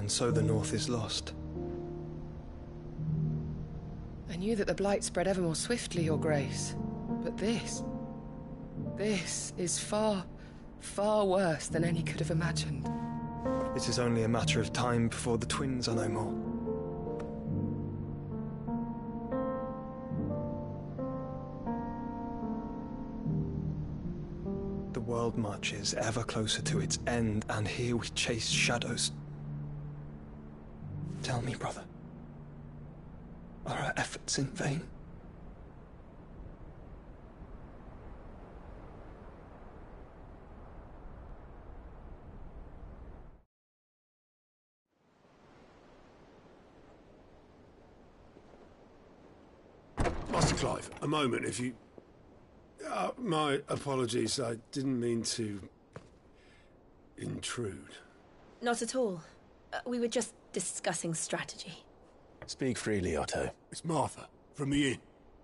and so the North is lost. I knew that the Blight spread ever more swiftly, Your Grace. But this is far, far worse than any could have imagined. It is only a matter of time before the twins are no more. The world marches ever closer to its end, and here we chase shadows. Tell me, brother, are our efforts in vain? Master Clive, a moment, if you... my apologies, I didn't mean to... intrude. Not at all. We were just discussing strategy. Speak freely, Otto. It's Martha, from the inn.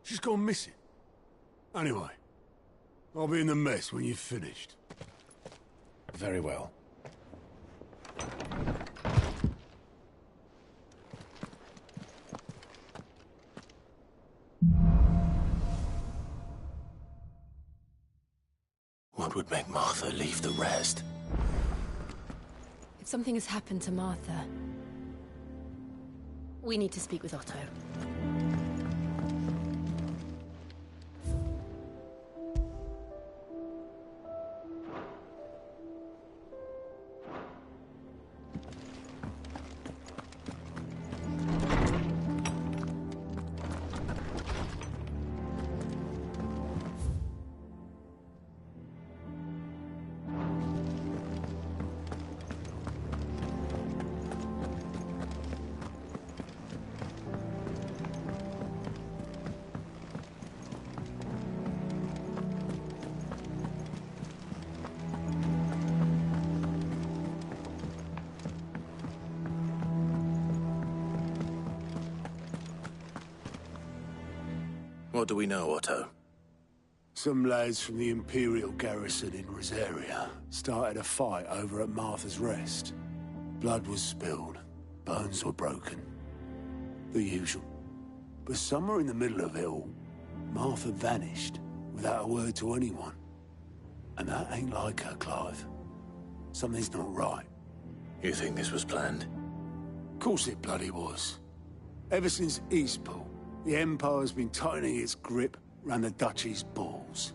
She's gone missing. Anyway, I'll be in the mess when you've finished. Very well. What would make Martha leave the rest? If something has happened to Martha, we need to speak with Otto. What do we know, Otto? Some lads from the Imperial garrison in Rosaria started a fight over at Martha's Rest. Blood was spilled, bones were broken. The usual. But somewhere in the middle of it all, Martha vanished without a word to anyone. And that ain't like her, Clive. Something's not right. You think this was planned? Of course it bloody was. Ever since Eastpool, the Empire's been tightening its grip round the Duchy's balls.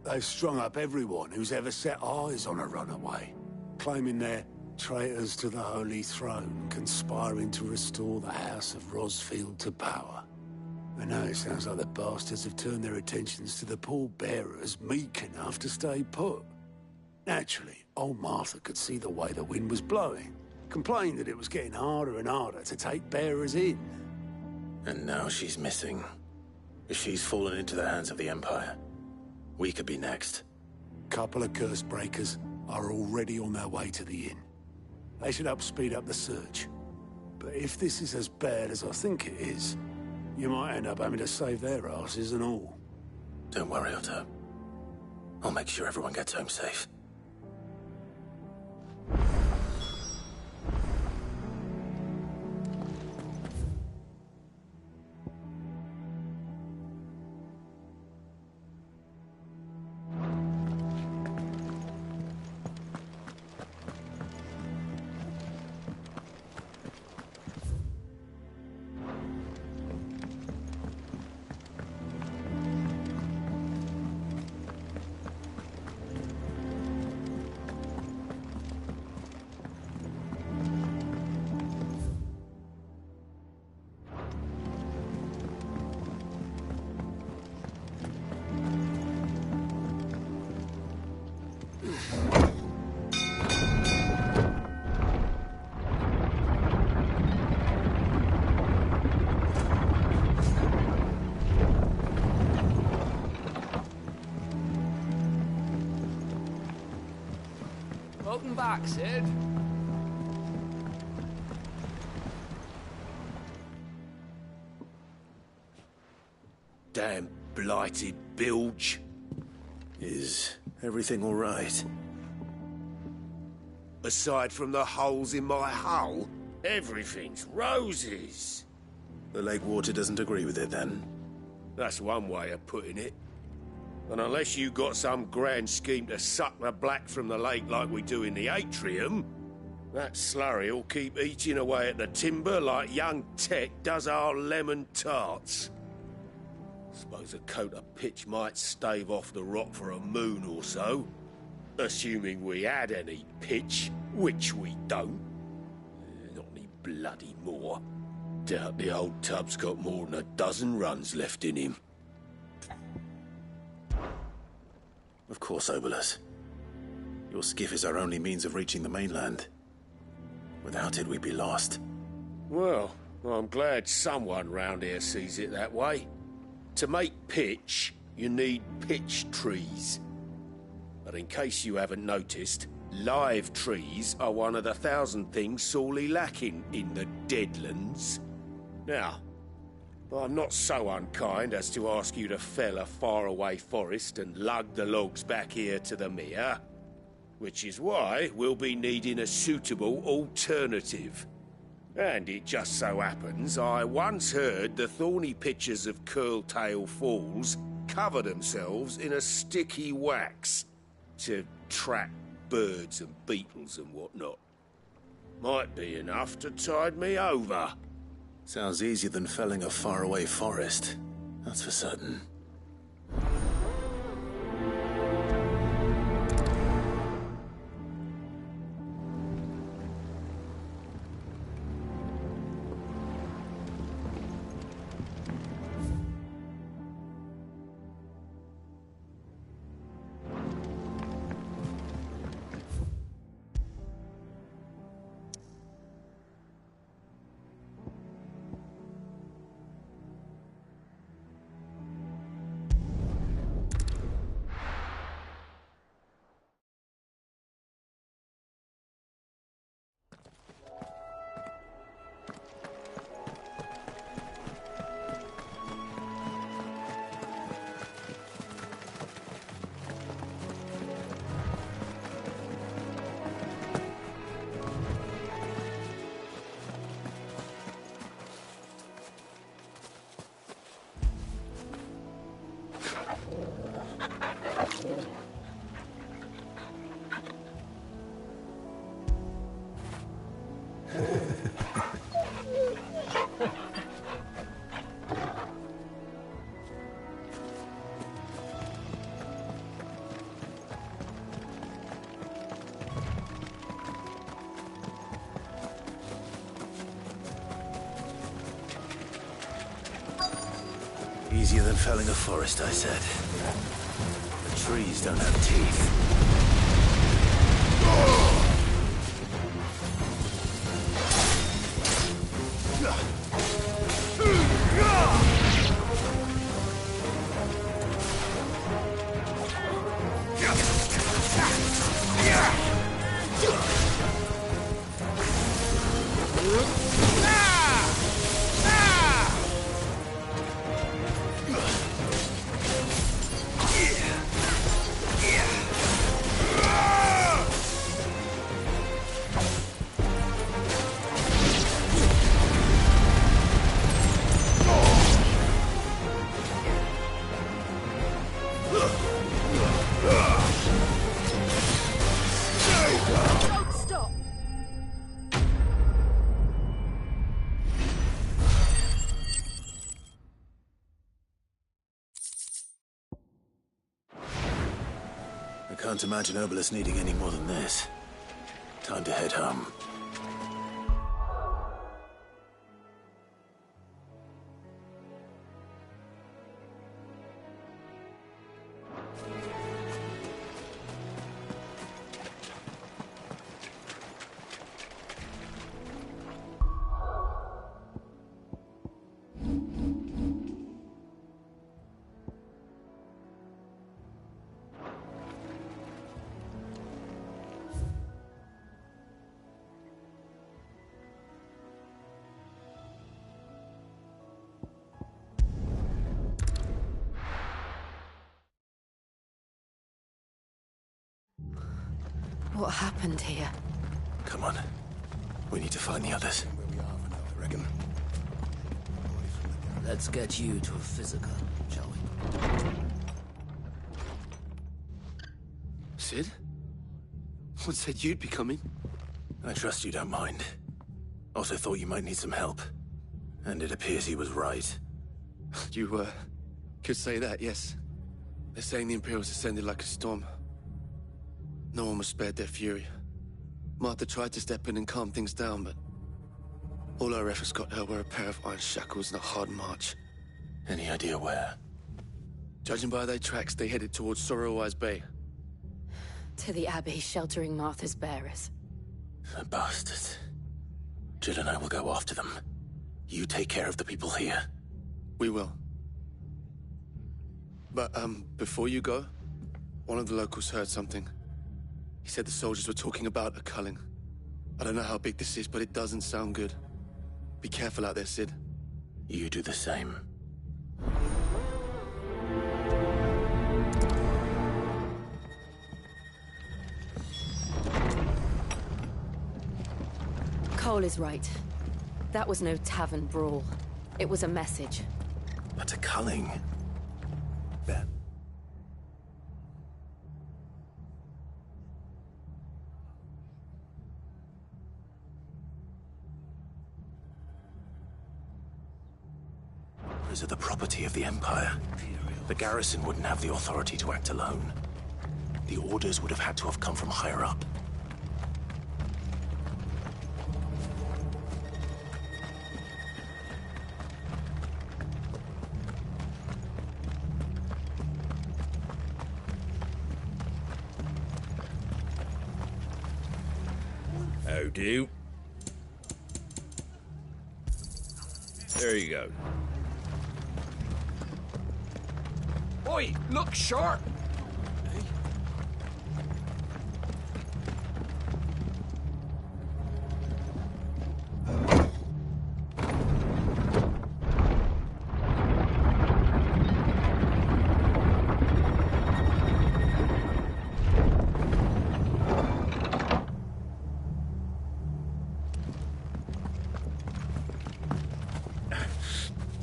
They've strung up everyone who's ever set eyes on a runaway, claiming they're traitors to the Holy Throne, conspiring to restore the House of Rosfield to power. And now it sounds like the bastards have turned their attentions to the pallbearers meek enough to stay put. Naturally, old Martha could see the way the wind was blowing, complained that it was getting harder and harder to take bearers in. And now she's missing. If she's fallen into the hands of the Empire, we could be next. Couple of curse breakers are already on their way to the inn. They should help speed up the search. But if this is as bad as I think it is, you might end up having to save their asses and all. Don't worry, Otto. I'll make sure everyone gets home safe. Welcome back, Sid. Damn blighted bilge. Is everything all right? Aside from the holes in my hull, Everything's roses. The lake water doesn't agree with it, then? That's one way of putting it. And unless you got some grand scheme to suck the black from the lake like we do in the atrium, that slurry'll keep eating away at the timber like young Tech does our lemon tarts. Suppose a coat of pitch might stave off the rot for a moon or so. Assuming we had any pitch, which we don't. Not any bloody more. Doubt the old tub's got more than a dozen runs left in him. Of course, Obolus. Your skiff is our only means of reaching the mainland. Without it, we'd be lost. Well, I'm glad someone round here sees it that way. To make pitch, you need pitch trees. But in case you haven't noticed, live trees are one of the 1,000 things sorely lacking in the Deadlands. Now, I'm not so unkind as to ask you to fell a faraway forest and lug the logs back here to the mere, which is why we'll be needing a suitable alternative. And it just so happens I once heard the thorny pitchers of Curltail Falls cover themselves in a sticky wax to trap birds and beetles and whatnot. Might be enough to tide me over. Sounds easier than felling a faraway forest. That's for certain. Easier than felling a forest, I said. The trees don't have teeth. I can't imagine Obolus needing any more than this. Time to head home. What happened here? Come on. We need to find the others. I reckon. Let's get you to a physical, shall we? Sid? What said you'd be coming? I trust you don't mind. Also thought you might need some help. And it appears he was right. You, could say that, yes. They're saying the Imperials ascended like a storm. No one was spared their fury. Martha tried to step in and calm things down, but all our efforts got her were a pair of iron shackles and a hard march. Any idea where? Judging by their tracks, they headed towards Sorrowwise Bay. To the Abbey sheltering Martha's bearers. The bastards. Jill and I will go after them. You take care of the people here. We will. But, before you go, one of the locals heard something. He said the soldiers were talking about a culling. I don't know how big this is, but it doesn't sound good. Be careful out there, Sid. You do the same. Cole is right. That was no tavern brawl. It was a message. But a culling. Bet. These are the property of the Empire. The garrison wouldn't have the authority to act alone. The orders would have had to have come from higher up. How do? There you go. Oi, look sharp!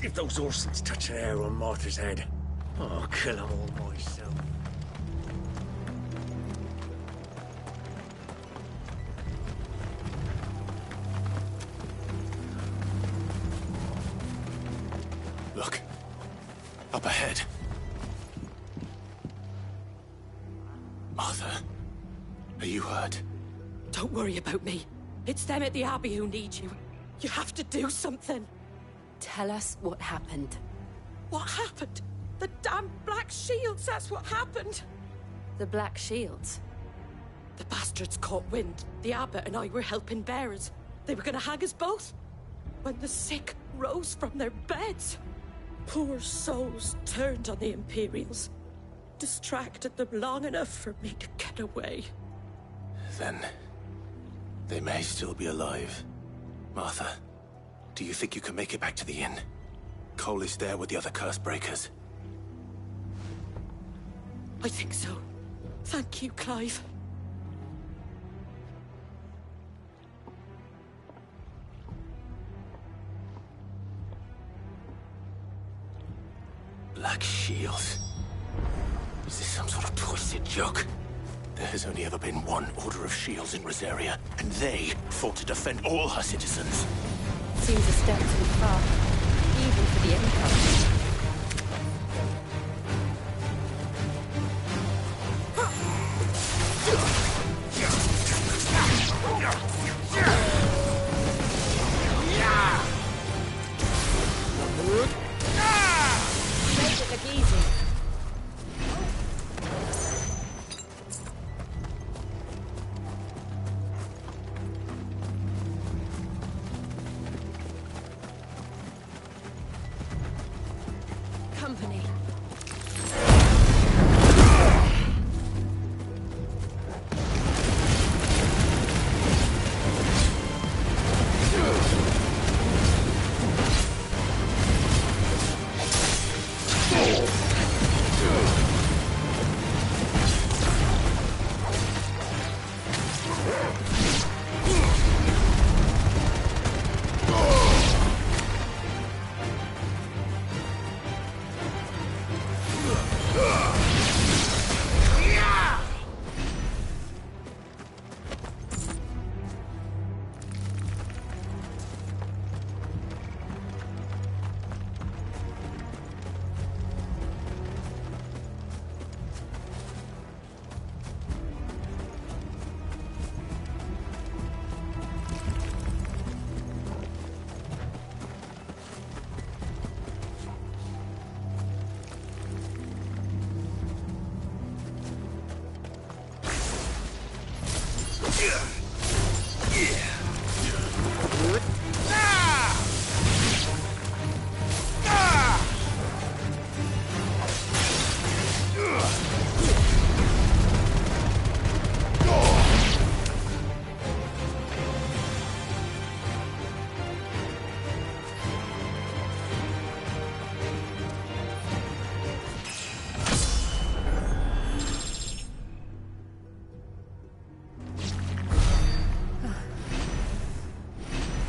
If those Orsons touch an arrow on Martha's head, I'll kill them all myself. Look. Up ahead. Martha, are you hurt? Don't worry about me. It's them at the Abbey who need you. You have to do something. Tell us what happened. What happened? The damn Black Shields, that's what happened. The Black Shields? The bastards caught wind. The Abbot and I were helping bearers. They were gonna hang us both. When the sick rose from their beds. Poor souls turned on the Imperials. Distracted them long enough for me to get away. Then, they may still be alive. Martha, do you think you can make it back to the inn? Cole is there with the other curse breakers. I think so. Thank you, Clive. Black Shields. Is this some sort of twisted joke? There has only ever been one Order of Shields in Rosaria, and they fought to defend all her citizens. Seems a step too far, even for the Empire. Make it look easy.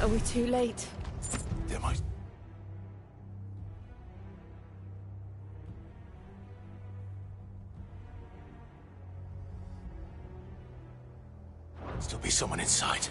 Are we too late? There might... still be someone inside.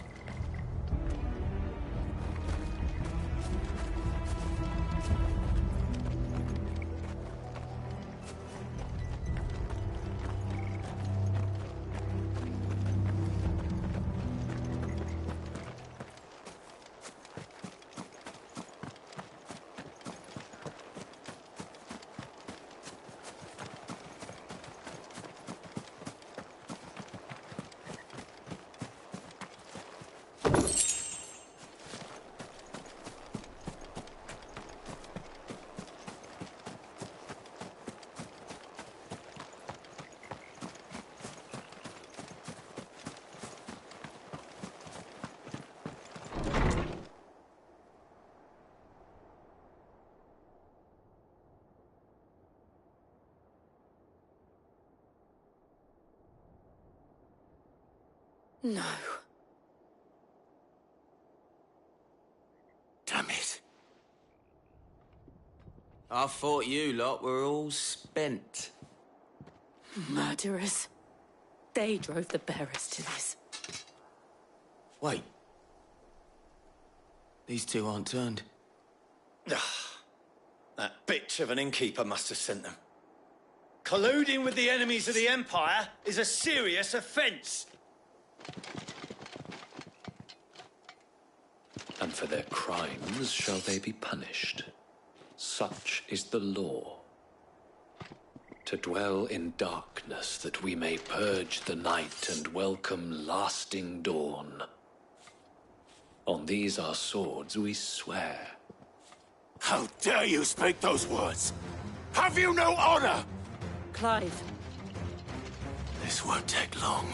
No. Damn it. I thought you lot were all spent. Murderers. They drove the bearers to this. Wait. These two aren't turned. That bitch of an innkeeper must have sent them. Colluding with the enemies of the Empire is a serious offence. And for their crimes shall they be punished. Such is the law. To dwell in darkness that we may purge the night and welcome lasting dawn. On these our swords we swear. How dare you speak those words? Have you no honor? Clive. This won't take long.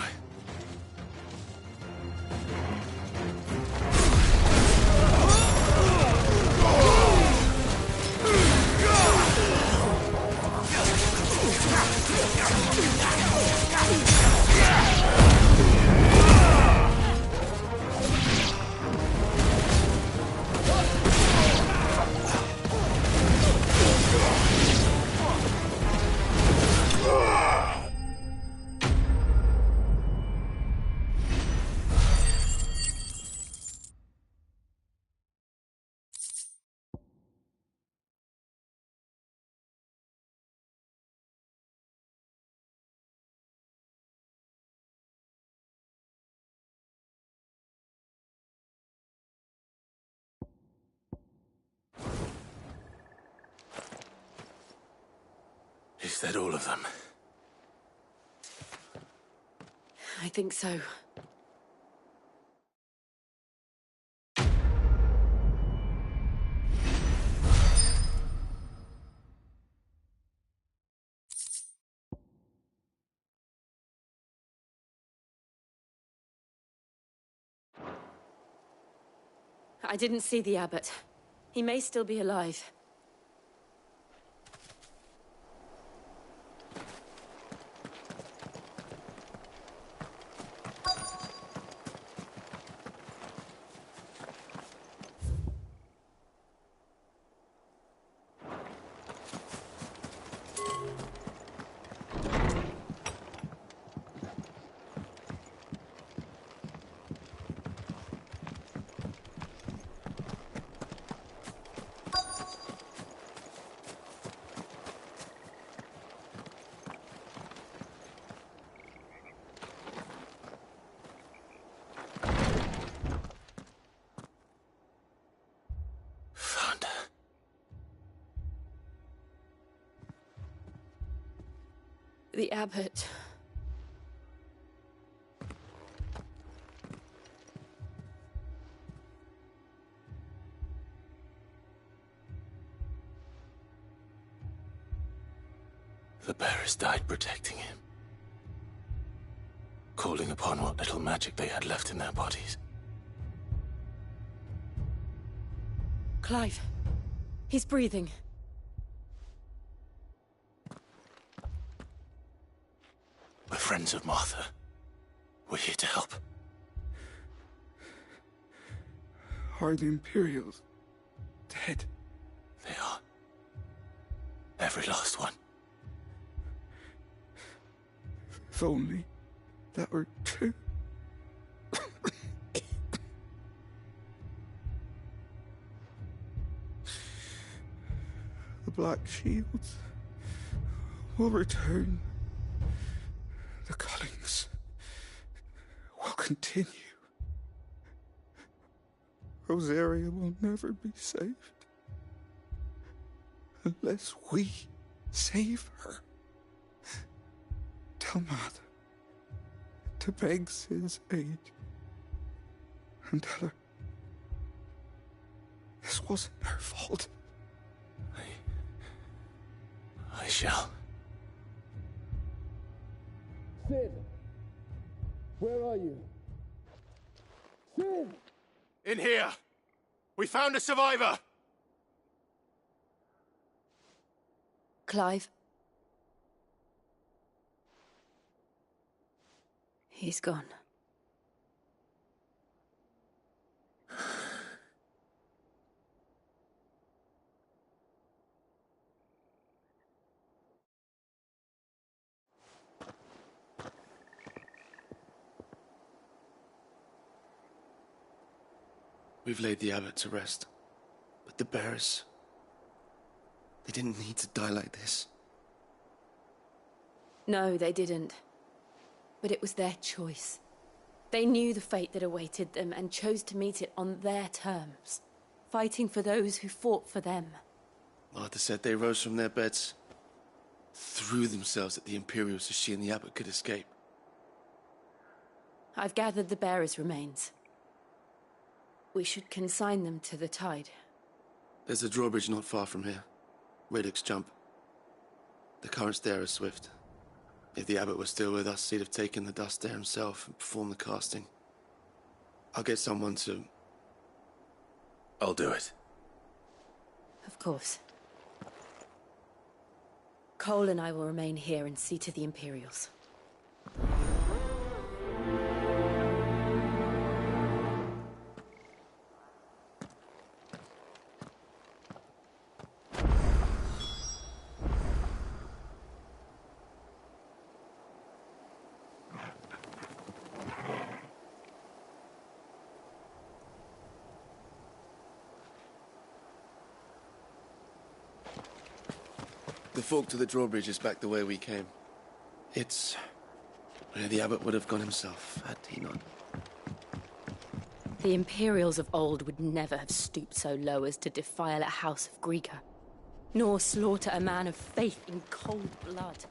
Is that all of them? I think so. I didn't see the abbot. He may still be alive. The abbot. The bearers died protecting him. Calling upon what little magic they had left in their bodies. Clive. He's breathing. We're friends of Martha. We're here to help. Are the Imperials dead? They are. Every last one. If only that were true. The Black Shields will return. The cullings will continue. Rosaria will never be saved unless we save her. Tell Mother to beg Sid's aid and tell her this wasn't her fault. I shall. Sid! Where are you? Sid! In here! We found a survivor! Clive. He's gone. We've laid the abbot to rest. But the bearers... they didn't need to die like this. No, they didn't. But it was their choice. They knew the fate that awaited them and chose to meet it on their terms, fighting for those who fought for them. Martha said they rose from their beds, threw themselves at the Imperials so she and the abbot could escape. I've gathered the bearers' remains. We should consign them to the tide. There's a drawbridge not far from here. Radix Jump. The currents there are swift. If the abbot was still with us, he'd have taken the dust there himself and performed the casting. I'll get someone to... I'll do it. Of course. Cole and I will remain here and see to the Imperials. The fork to the drawbridge is back the way we came. It's where the abbot would have gone himself, had he not. The Imperials of old would never have stooped so low as to defile a house of Greeka, nor slaughter a man of faith in cold blood.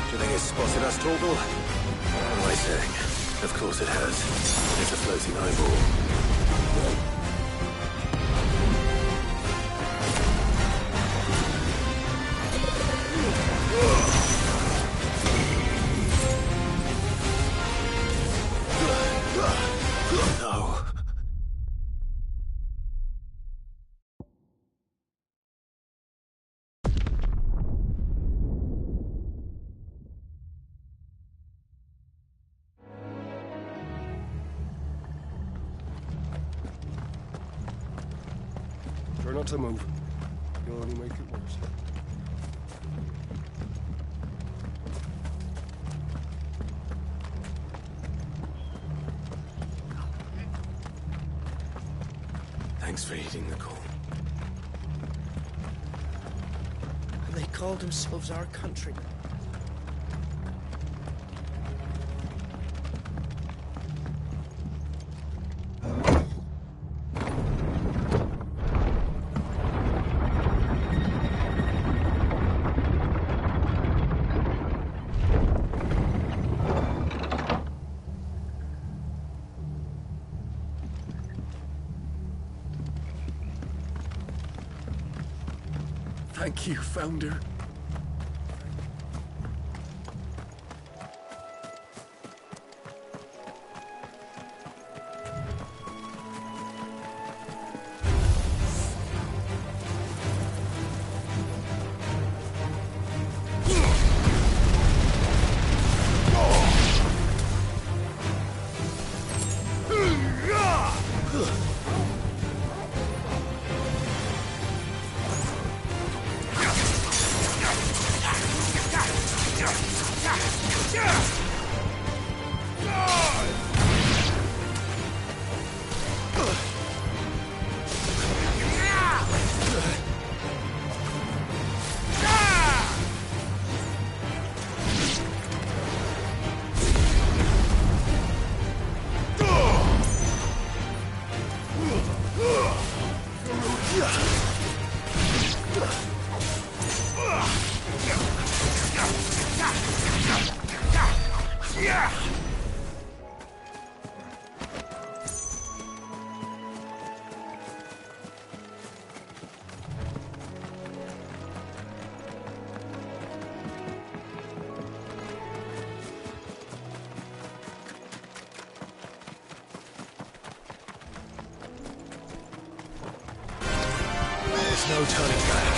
Do you think he spotted us, Torgal? What do I I saying? Of course it has. It's a floating eyeball. No. Try not to move. You'll only make it worse. Thanks for heeding the call. And they called themselves our countrymen. Thank you, Founder. There's no turning back.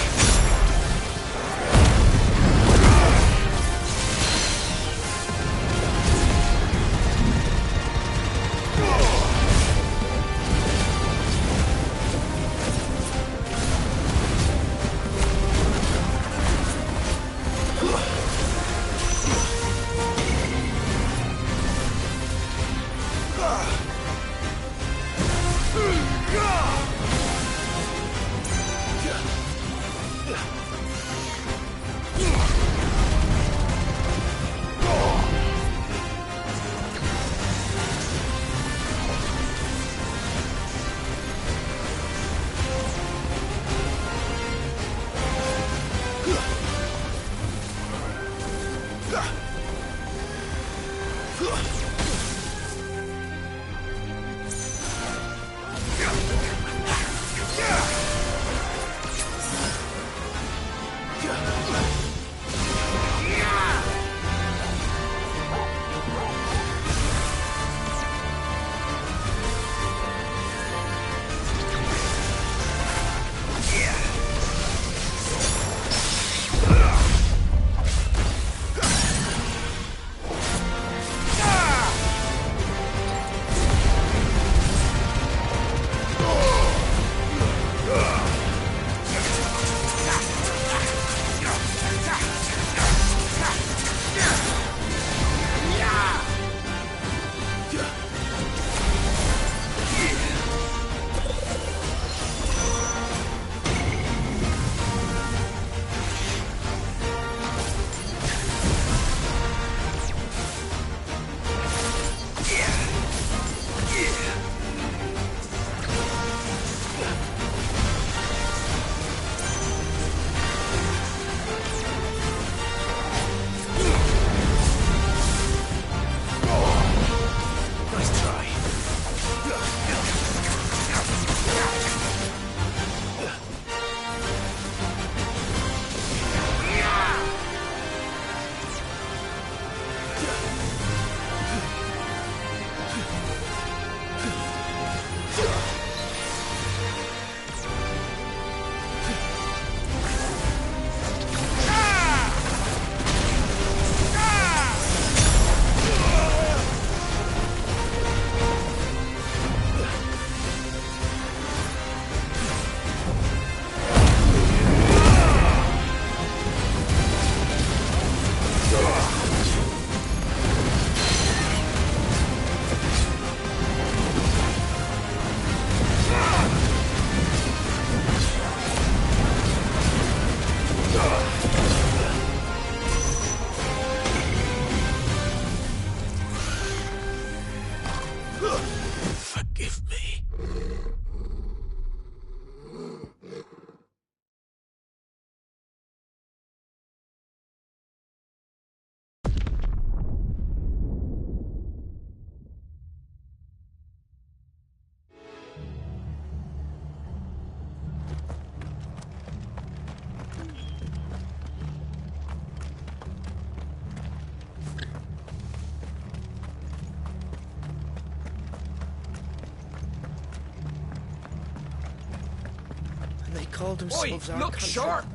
called themselves our look country. sharp!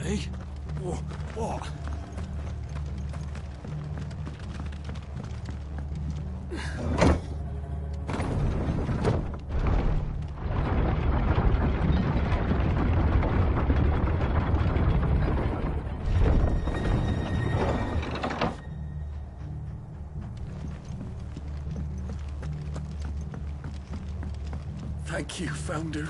Eh? What? Thank you, Founder.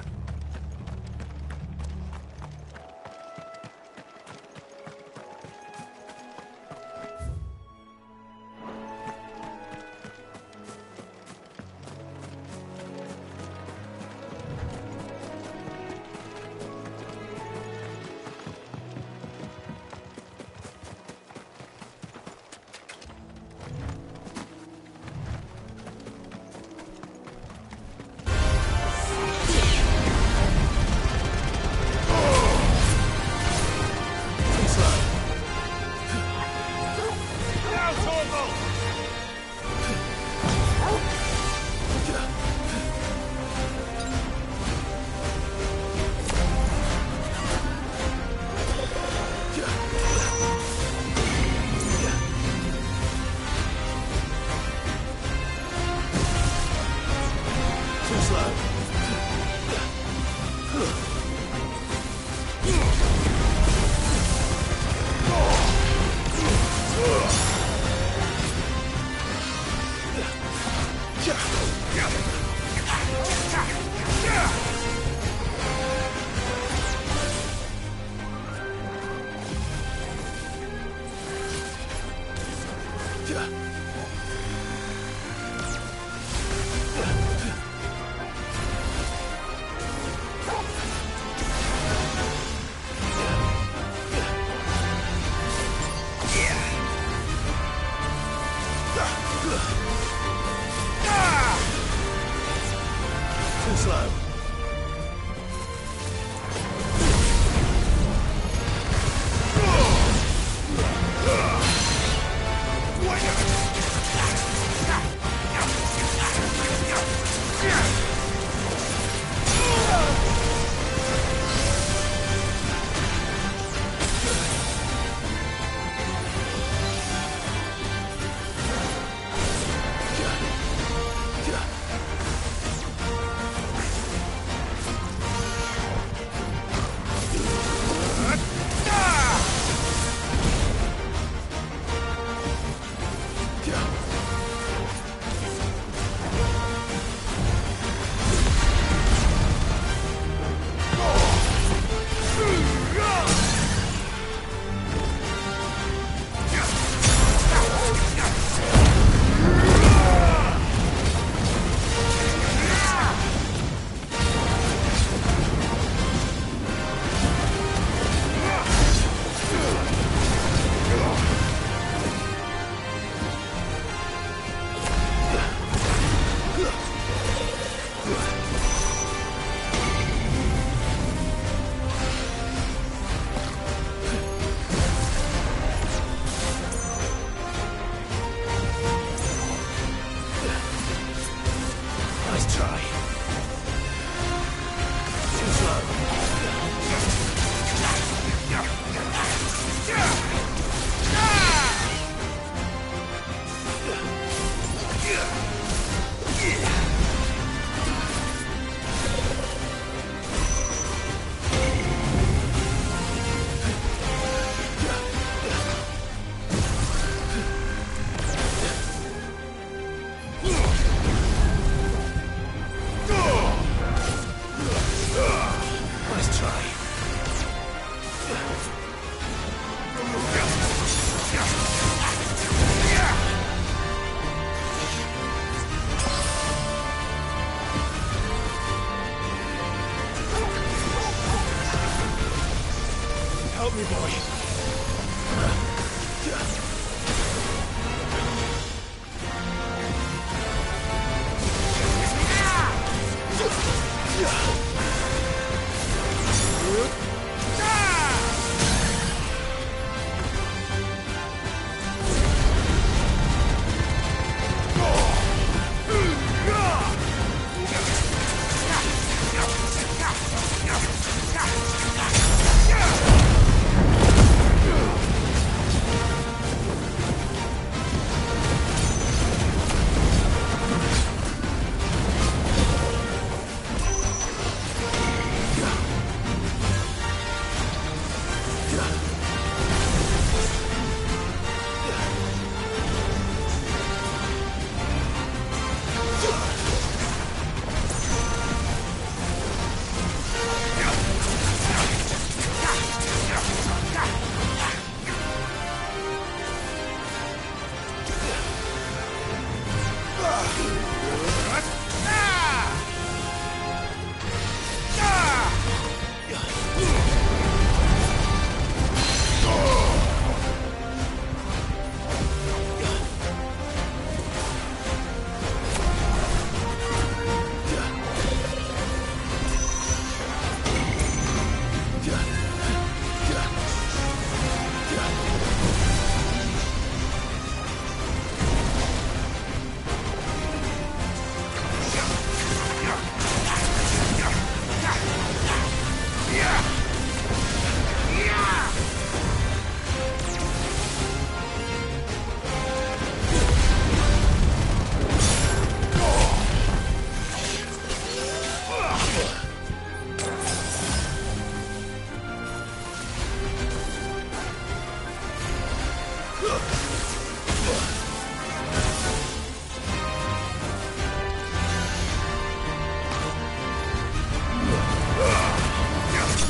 Help me, boy.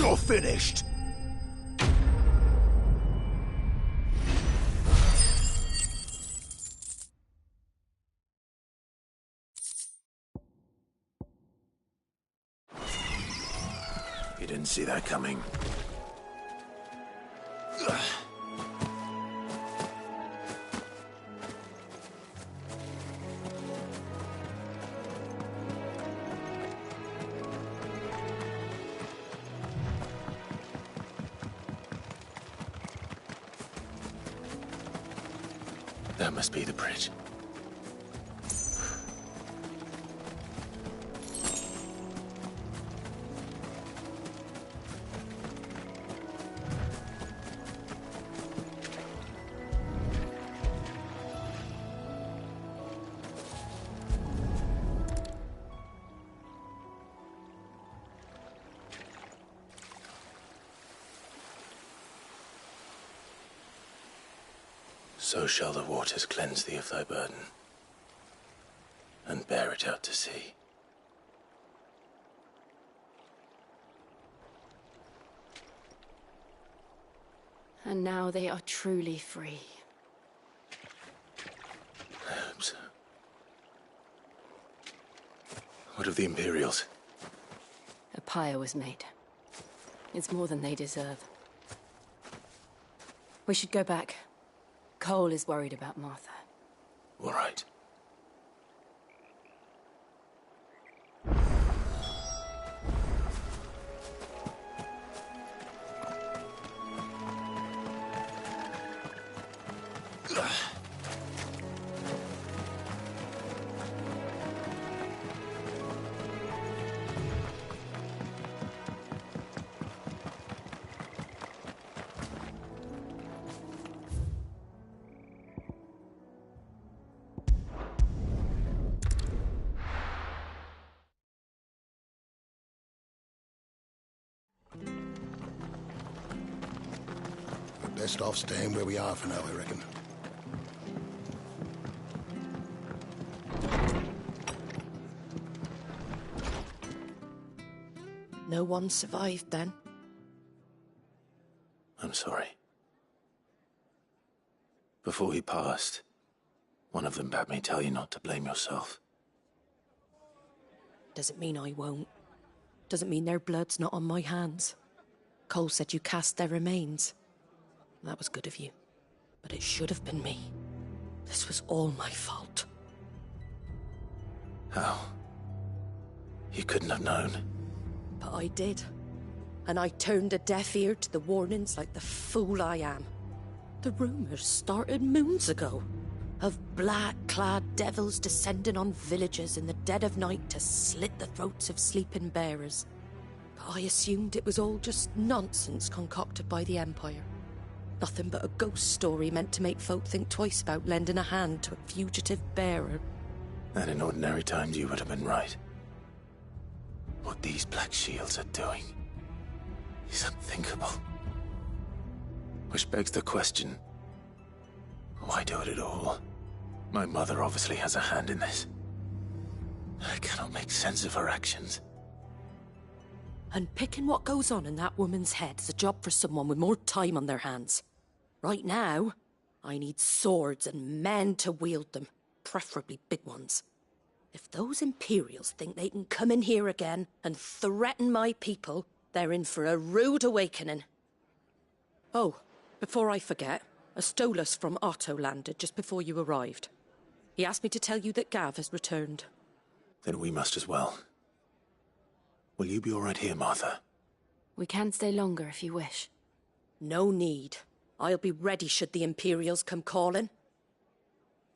You're finished! You didn't see that coming. That must be the bridge. So shall the waters cleanse thee of thy burden, and bear it out to sea. And now they are truly free. I hope so. What of the Imperials? A pyre was made. It's more than they deserve. We should go back. Cole is worried about Martha. All right. Best off staying where we are for now, I reckon. No one survived then? I'm sorry. Before he passed, one of them bade me tell you not to blame yourself. Doesn't mean I won't. Doesn't mean their blood's not on my hands. Cole said you cast their remains. That was good of you. But it should have been me. This was all my fault. How? You couldn't have known. But I did. And I turned a deaf ear to the warnings like the fool I am. The rumours started moons ago. Of black-clad devils descending on villages in the dead of night to slit the throats of sleeping bearers. But I assumed it was all just nonsense concocted by the Empire. Nothing but a ghost story meant to make folk think twice about lending a hand to a fugitive bearer. And in ordinary times you would have been right. What these Black Shields are doing is unthinkable. Which begs the question, why do it at all? My mother obviously has a hand in this. I cannot make sense of her actions. And picking what goes on in that woman's head is a job for someone with more time on their hands. Right now, I need swords and men to wield them, preferably big ones. If those Imperials think they can come in here again and threaten my people, they're in for a rude awakening. Oh, before I forget, a Stolas from Otto landed just before you arrived. He asked me to tell you that Gav has returned. Then we must as well. Will you be all right here, Martha? We can stay longer if you wish. No need. I'll be ready should the Imperials come calling.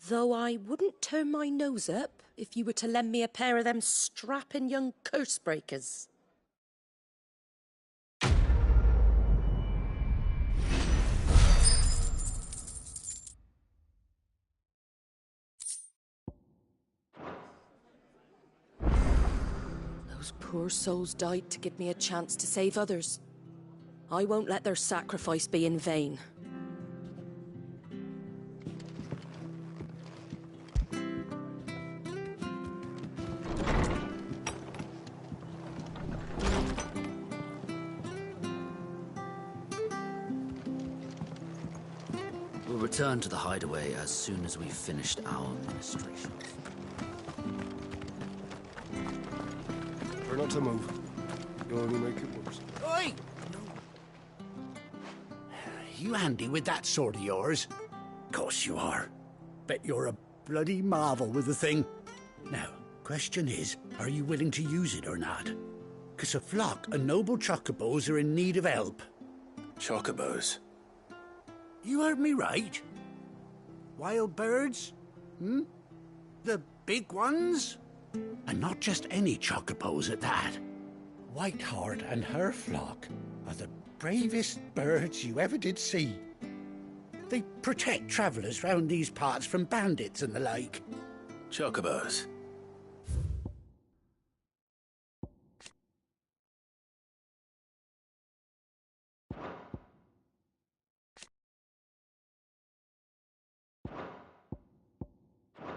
Though I wouldn't turn my nose up if you were to lend me a pair of them strapping young curse-breakers. Those poor souls died to give me a chance to save others. I won't let their sacrifice be in vain. We'll return to the hideaway as soon as we've finished our ministrations. Try not to move. You'll only make it worse. Oi! You handy with that sword of yours? Course you are. Bet you're a bloody marvel with the thing. Now, question is, are you willing to use it or not? 'Cause a flock of noble chocobos are in need of help. Chocobos? You heard me right. Wild birds? Hmm? The big ones? And not just any chocobos at that. Whiteheart and her flock are the bravest birds you ever did see. They protect travellers round these parts from bandits and the like. Chocobos?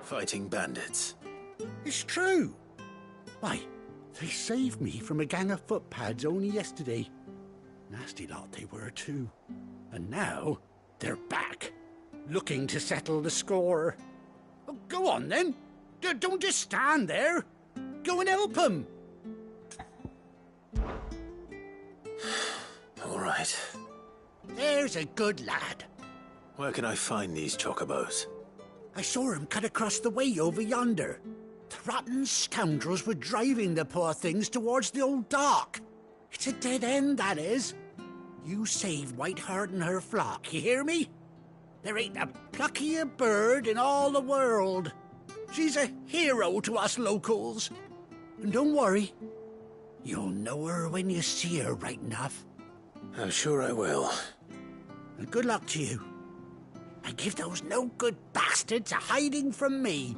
Fighting bandits? It's true. Why, they saved me from a gang of footpads only yesterday. Nasty lot they were too. And now they're back, looking to settle the score. Oh, go on then. Don't just stand there. Go and help them. All right. There's a good lad. Where can I find these chocobos? I saw him cut across the way over yonder. The rotten scoundrels were driving the poor things towards the old dock. It's a dead end, that is. You save Whiteheart and her flock, you hear me? There ain't a pluckier bird in all the world. She's a hero to us locals. And don't worry, you'll know her when you see her right enough. I'm sure I will. And good luck to you. And give those no-good bastards a hiding from me.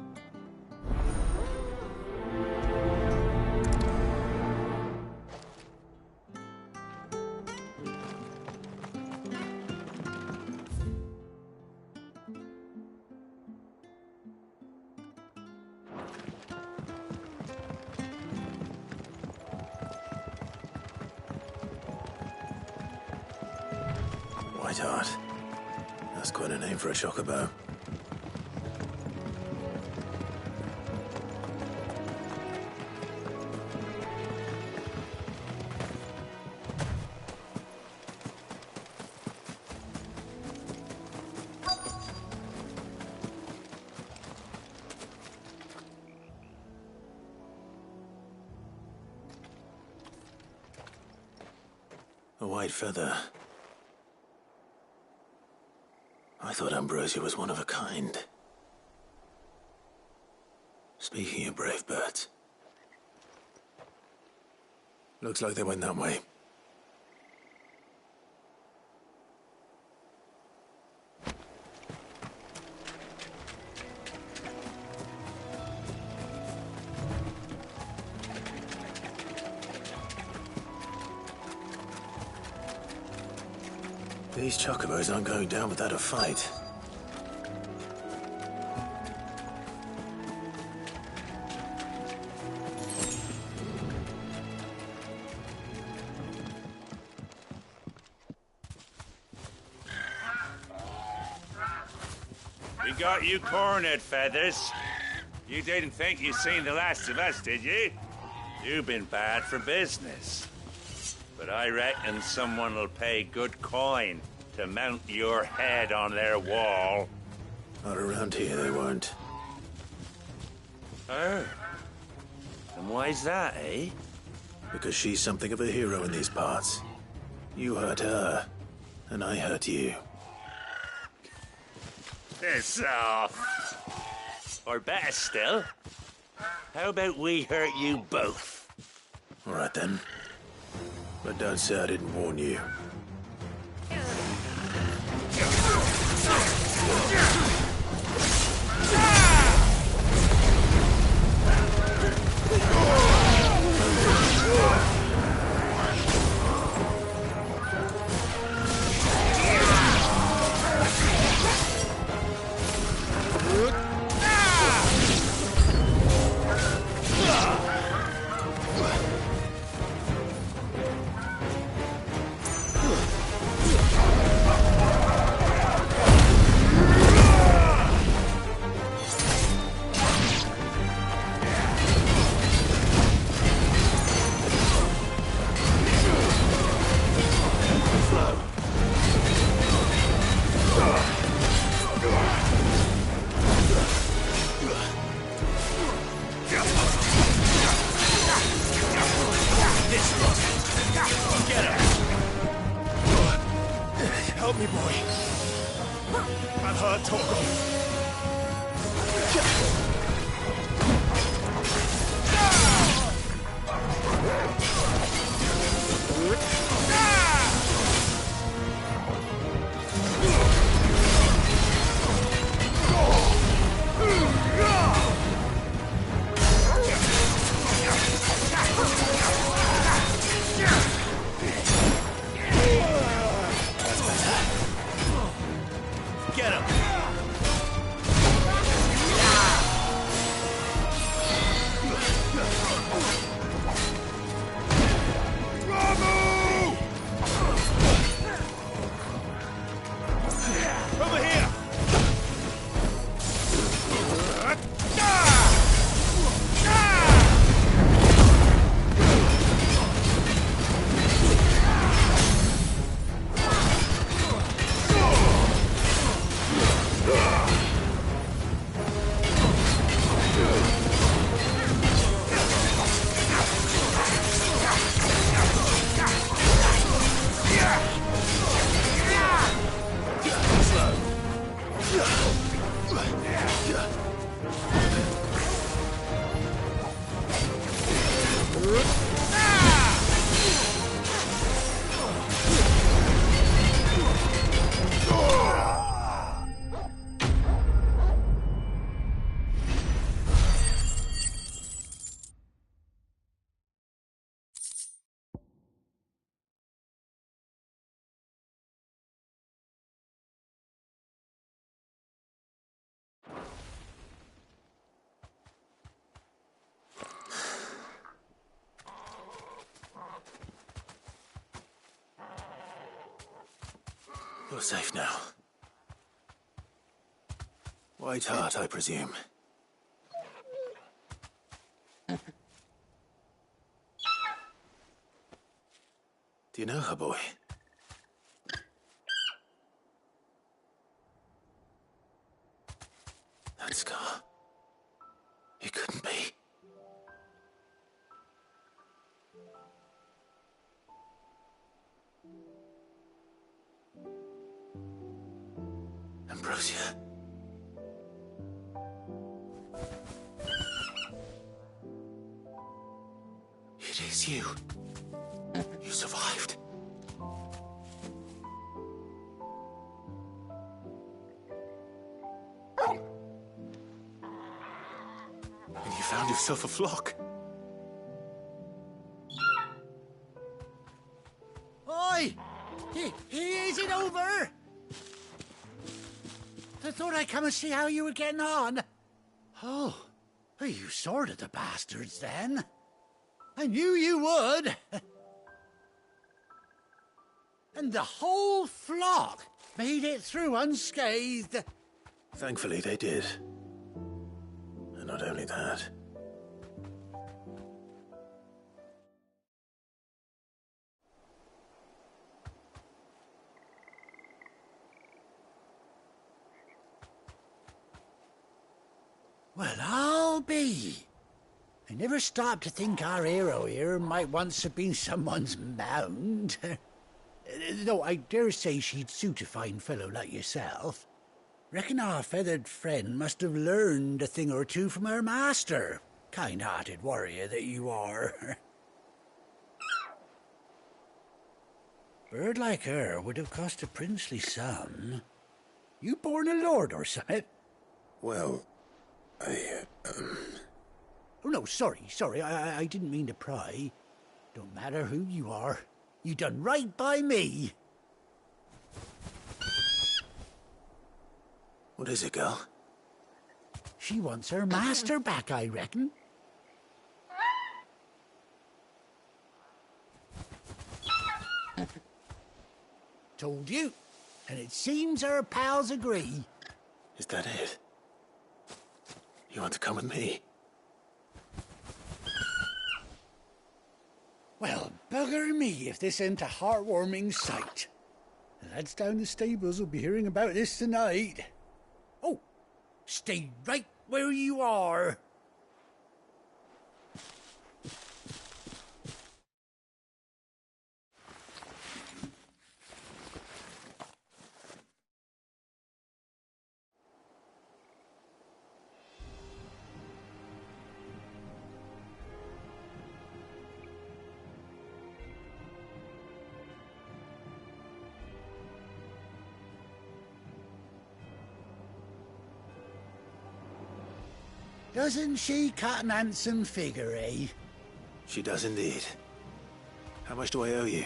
Whiteheart. That's quite a name for a chocobo. A white feather. I thought Ambrosia was one of a kind. Speaking of brave birds. Looks like they went that way. These chocobos aren't going down without a fight. We got you cornered, Feathers. You didn't think you'd seen the last of us, did you? You've been bad for business. But I reckon someone will pay good coin to mount your head on their wall. Not around here, they won't. Oh. And why's that, eh? Because she's something of a hero in these parts. You hurt her, and I hurt you. Piss off. Or better still, how about we hurt you both? All right, then. But don't say I didn't warn you. up, me boy. I've heard talk of. Get him! Over here! You're safe now. White Hart, I presume. Do you know her, boy? That scar. It couldn't be. Ambrosia. It is you. You survived. And you found yourself a flock. Oi! Is it over? I thought I'd come and see how you were getting on. Oh, you sorted the bastards then. I knew you would. And the whole flock made it through unscathed. Thankfully, they did. And not only that. Well, I'll be. I never stopped to think our hero here might once have been someone's mount. Though I dare say she'd suit a fine fellow like yourself. Reckon our feathered friend must have learned a thing or two from her master. Kind-hearted warrior that you are. Bird like her would have cost a princely sum. You born a lord or something? Well, Oh, no, sorry. I didn't mean to pry. Don't matter who you are. You done right by me. What is it, girl? She wants her master back, I reckon. Told you. And it seems her pals agree. Is that it? You want to come with me? Well, bugger me if this ain't a heartwarming sight. The lads down the stables will be hearing about this tonight. Oh, stay right where you are. Doesn't she cut an handsome figure, eh? She does indeed. How much do I owe you?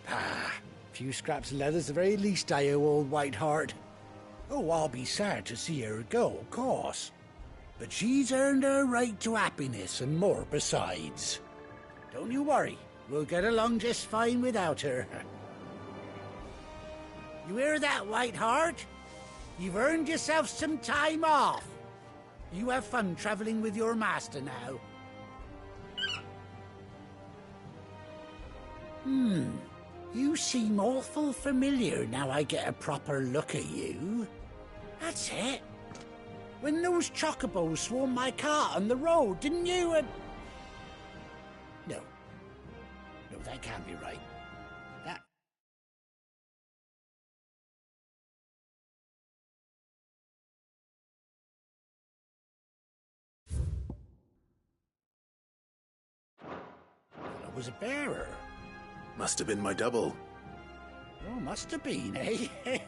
Ah, a few scraps of leather's the very least I owe old Whiteheart. Oh, I'll be sad to see her go, of course. But she's earned her right to happiness and more besides. Don't you worry, we'll get along just fine without her. You hear that, Whiteheart? You've earned yourself some time off. You have fun traveling with your master now. You seem awful familiar now I get a proper look at you. That's it. When those chocobos swarmed my cart on the road, didn't you? No. No, that can't be right. That... I was a bearer. Must have been my double. Oh, must have been, eh?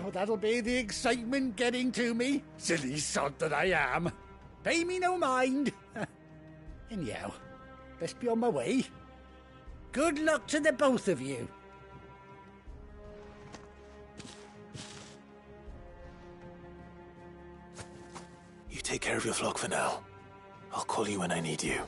Oh, that'll be the excitement getting to me. Silly sod that I am. Pay me no mind. Anyhow, best be on my way. Good luck to the both of you. You take care of your flock for now. I'll call you when I need you.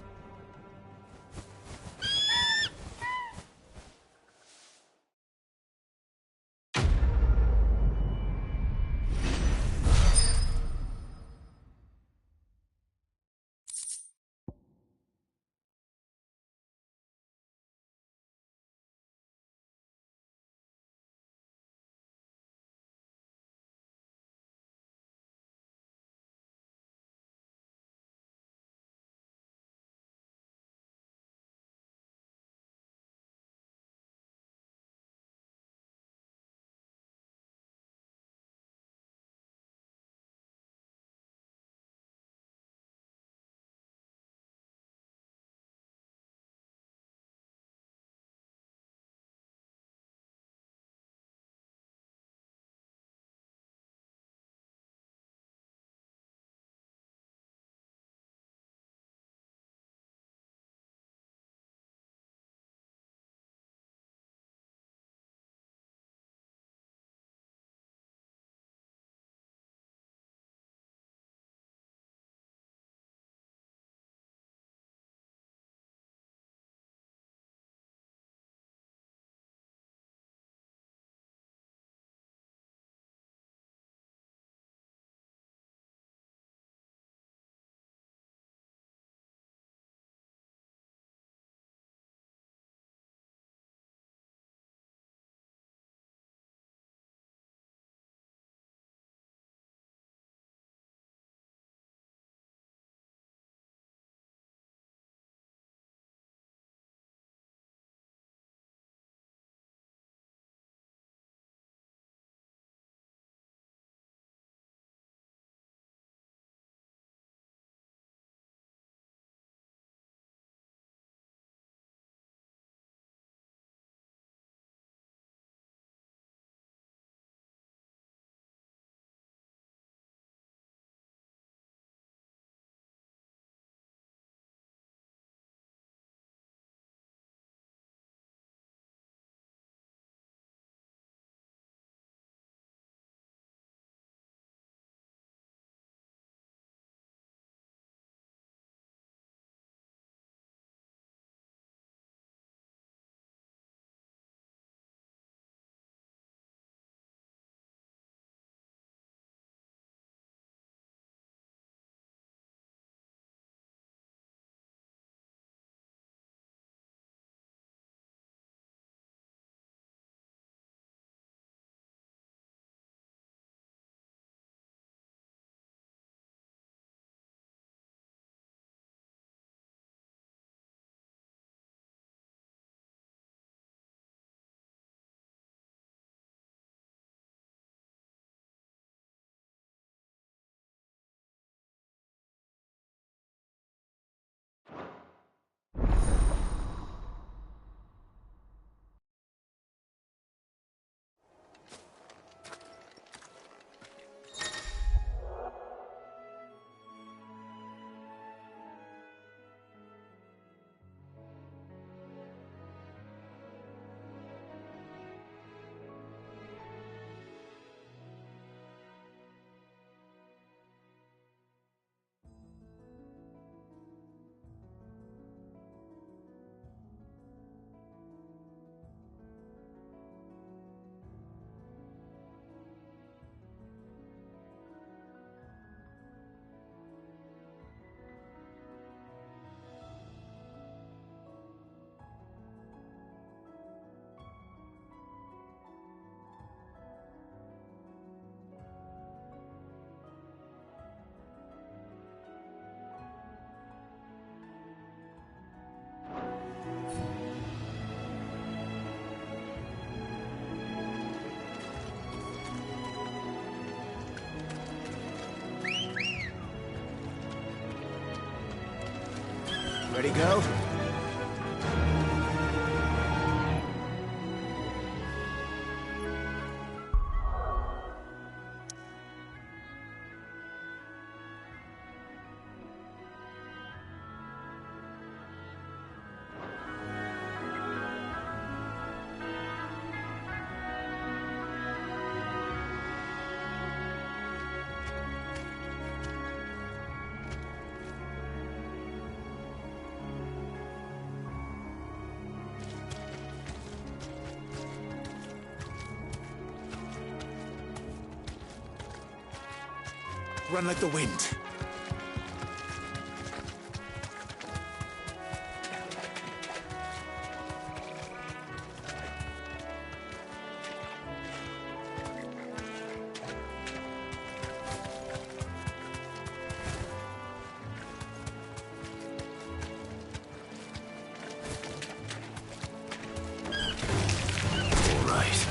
Ready, girl? Run like the wind. All right.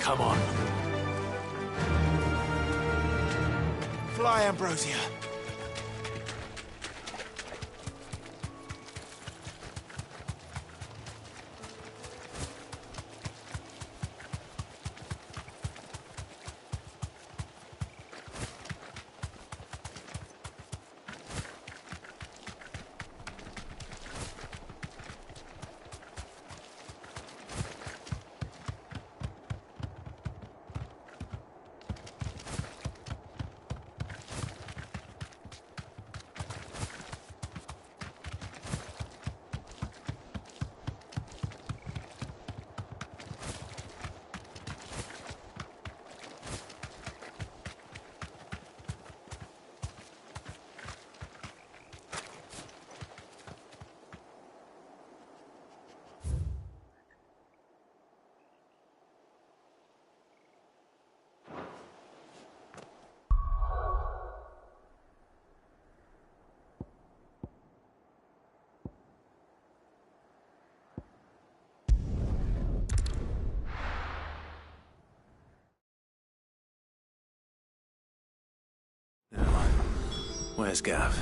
Come on. Fly, Ambrosia. Where's Gav?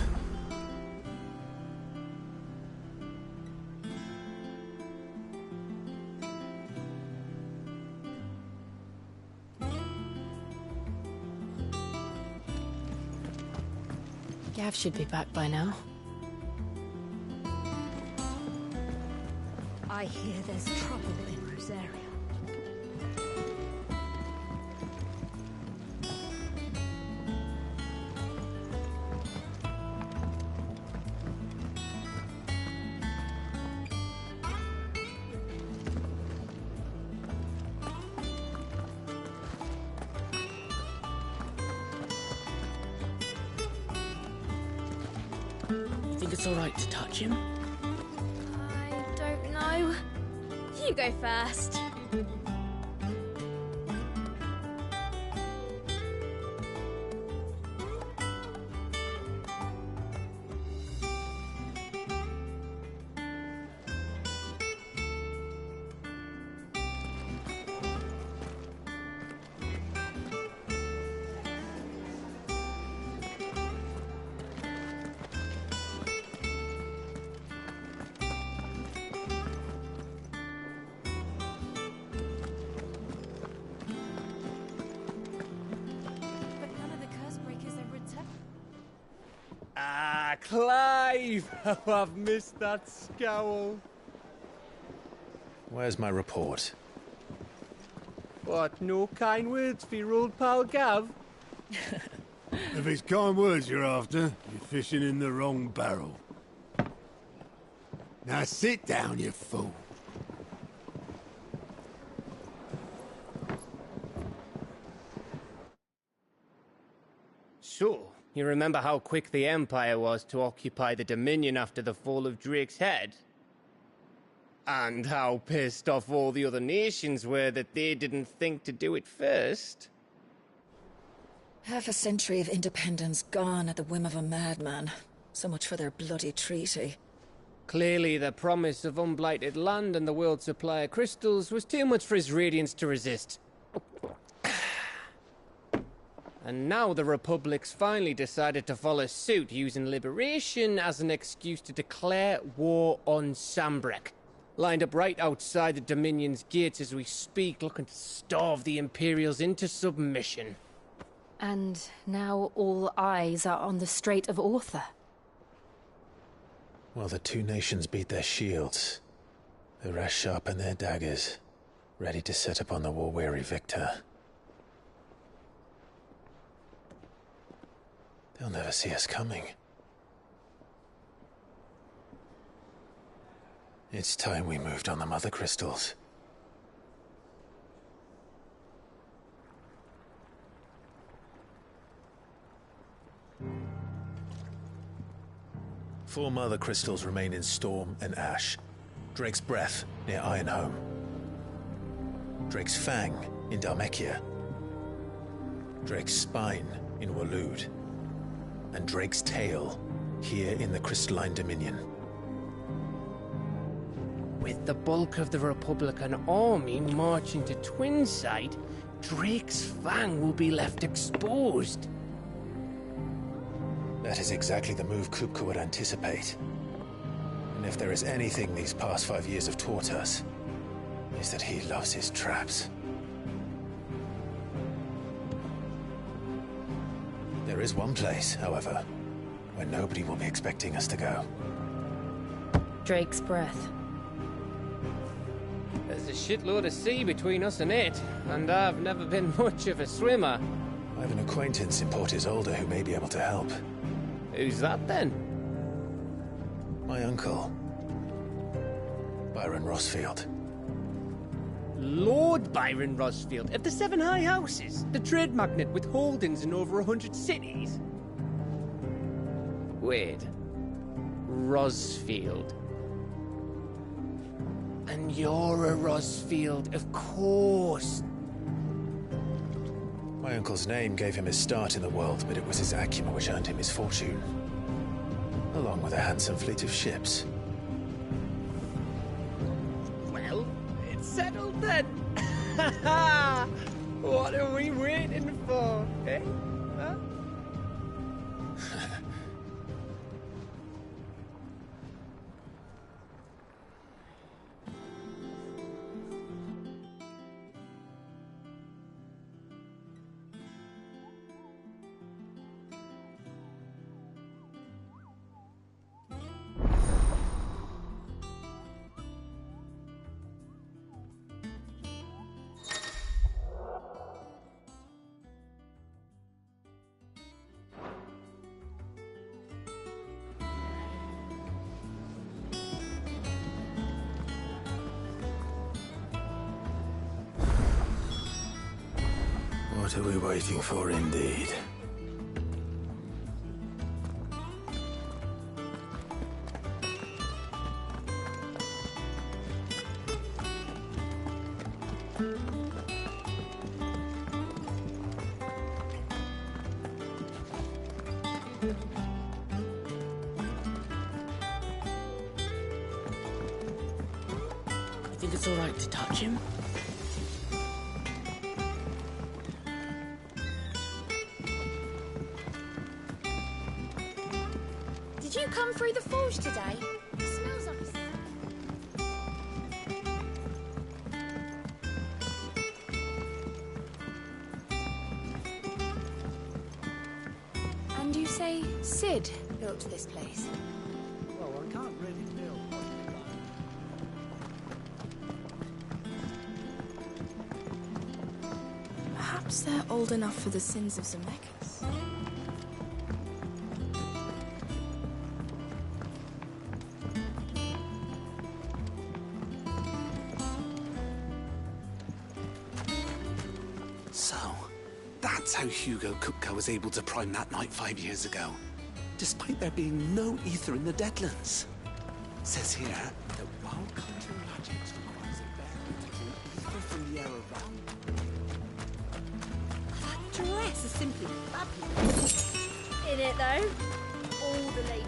Gav should be back by now. I hear there's trouble in Rosaria. You think it's all right to touch him? I don't know. You go first. Clive! How I've missed that scowl. Where's my report? What, no kind words for your old pal Gav? If it's kind words you're after, you're fishing in the wrong barrel. Now sit down, you fool. So, you remember how quick the Empire was to occupy the Dominion after the fall of Drake's head? And how pissed off all the other nations were that they didn't think to do it first? Half a century of independence gone at the whim of a madman. So much for their bloody treaty. Clearly, the promise of unblighted land and the world's supply of crystals was too much for his radiance to resist. And now the Republic's finally decided to follow suit, using liberation as an excuse to declare war on Sambrek. Lined up right outside the Dominion's gates as we speak, looking to starve the Imperials into submission. And now all eyes are on the Strait of Author. While the two nations beat their shields, the rest sharpen their daggers, ready to set upon the war-weary victor. They'll never see us coming. It's time we moved on the mother crystals. Four mother crystals remain in Storm and Ash. Drake's Breath near Ironhome. Drake's Fang in Dhalmekia. Drake's Spine in Waloed. And Drake's Tail here in the Crystalline Dominion. With the bulk of the Republican army marching to Twinside, Drake's Fang will be left exposed. That is exactly the move Kupka would anticipate. And if there is anything these past 5 years have taught us, is that he loves his traps. There is one place, however, where nobody will be expecting us to go. Drake's Breath. There's a shitload of sea between us and it, and I've never been much of a swimmer. I have an acquaintance in Port Isolde who may be able to help. Who's that then? My uncle, Byron Rossfield. Lord Byron Rossfield of the Seven High Houses, the trade magnate with holdings in over 100 cities. Wait, Rossfield. And you're a Rossfield, of course. My uncle's name gave him his start in the world, but it was his acumen which earned him his fortune. Along with a handsome fleet of ships. Well, it's settled then. What are we waiting for, eh? Huh? What are we waiting for, indeed? You think it's all right to touch him? Did you come through the forge today? It smells like a... And you say Sid built this place? Well, one can't really build what you like. Perhaps they're old enough for the sins of Zemeckis. So, that's how Hugo Kupka was able to prime that night 5 years ago, despite there being no ether in the Deadlands. Says here that while conjuring magic requires a bearer to draw ether from the air around. That dress is simply fabulous. In it, though. All the ladies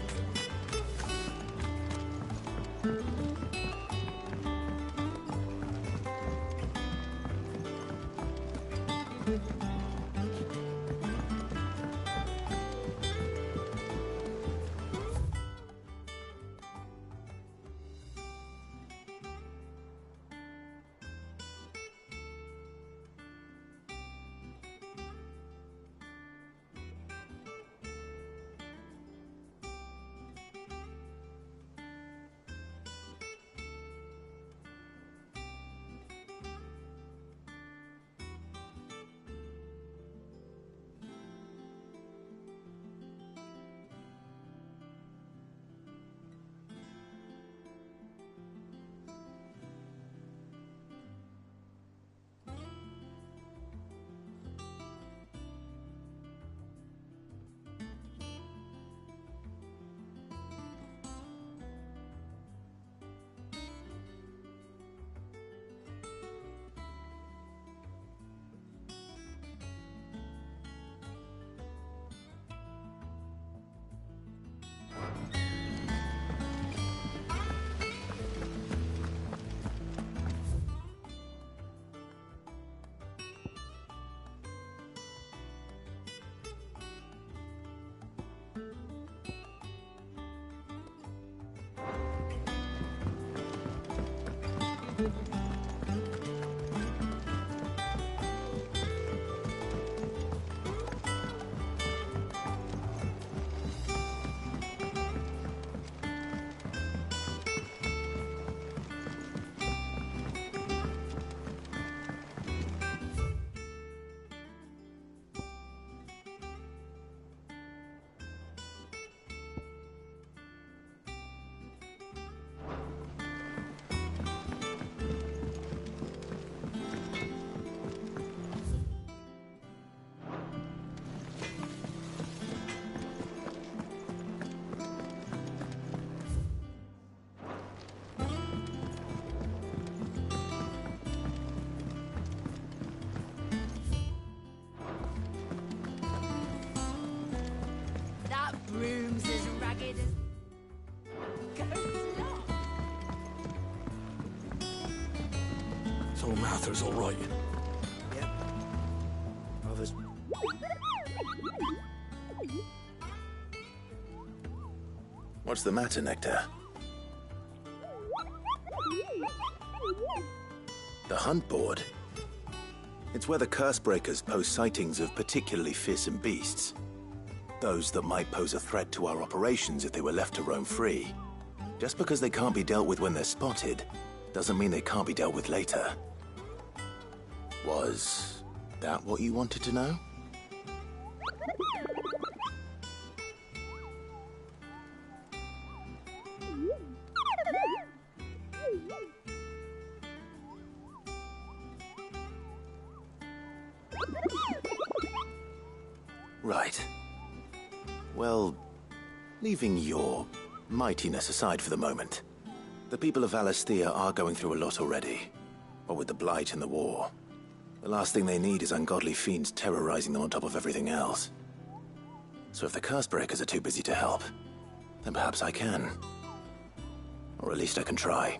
room's as ragged as... So Martha's all right. Yep. Others. What's the matter, Nectar? The hunt board? It's where the Cursebreakers post sightings of particularly fearsome beasts. Those that might pose a threat to our operations if they were left to roam free. Just because they can't be dealt with when they're spotted, doesn't mean they can't be dealt with later. Was that what you wanted to know? Right. Well, leaving your mightiness aside for the moment, the people of Valisthea are going through a lot already. What with the Blight and the war. The last thing they need is ungodly fiends terrorizing them on top of everything else. So if the Cursebreakers are too busy to help, then perhaps I can. Or at least I can try.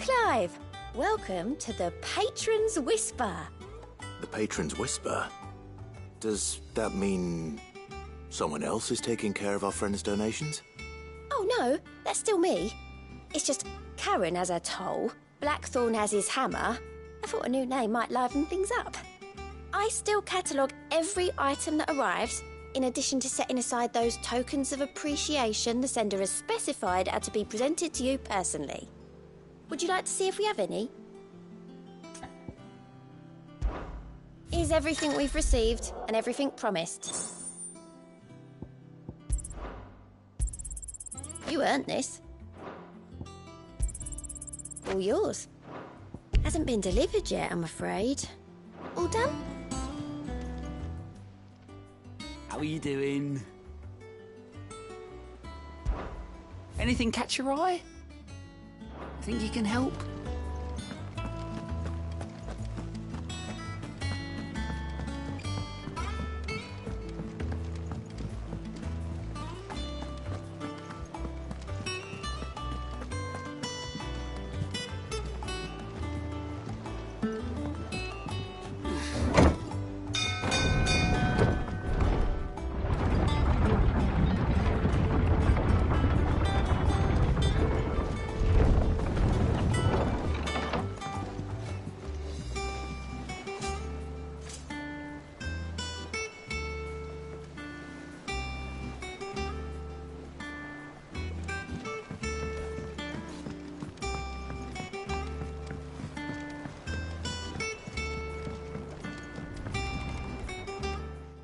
Clive. Welcome to the Patron's Whisper. The Patron's Whisper? Does that mean someone else is taking care of our friend's donations? Oh no, that's still me. It's just Karen has her toll, Blackthorn has his hammer. I thought a new name might liven things up. I still catalogue every item that arrives, in addition to setting aside those tokens of appreciation the sender has specified are to be presented to you personally. Would you like to see if we have any? Here's everything we've received and everything promised. You earned this. All yours. Hasn't been delivered yet, I'm afraid. All done? How are you doing? Anything catch your eye? Think you can help?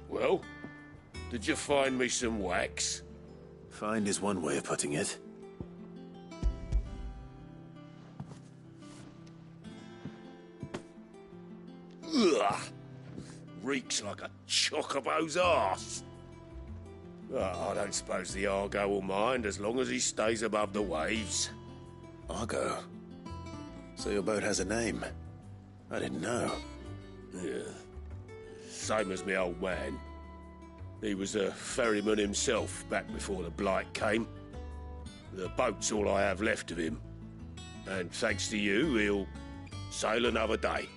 Well, did you find me some wax? Find is one way of putting it. Ugh! Reeks like a chocobo's arse. I don't suppose the Argo will mind as long as he stays above the waves. Argo? So your boat has a name? I didn't know. Yeah. Same as me old man. He was a ferryman himself back before the Blight came. The boat's all I have left of him. And thanks to you, he'll sail another day.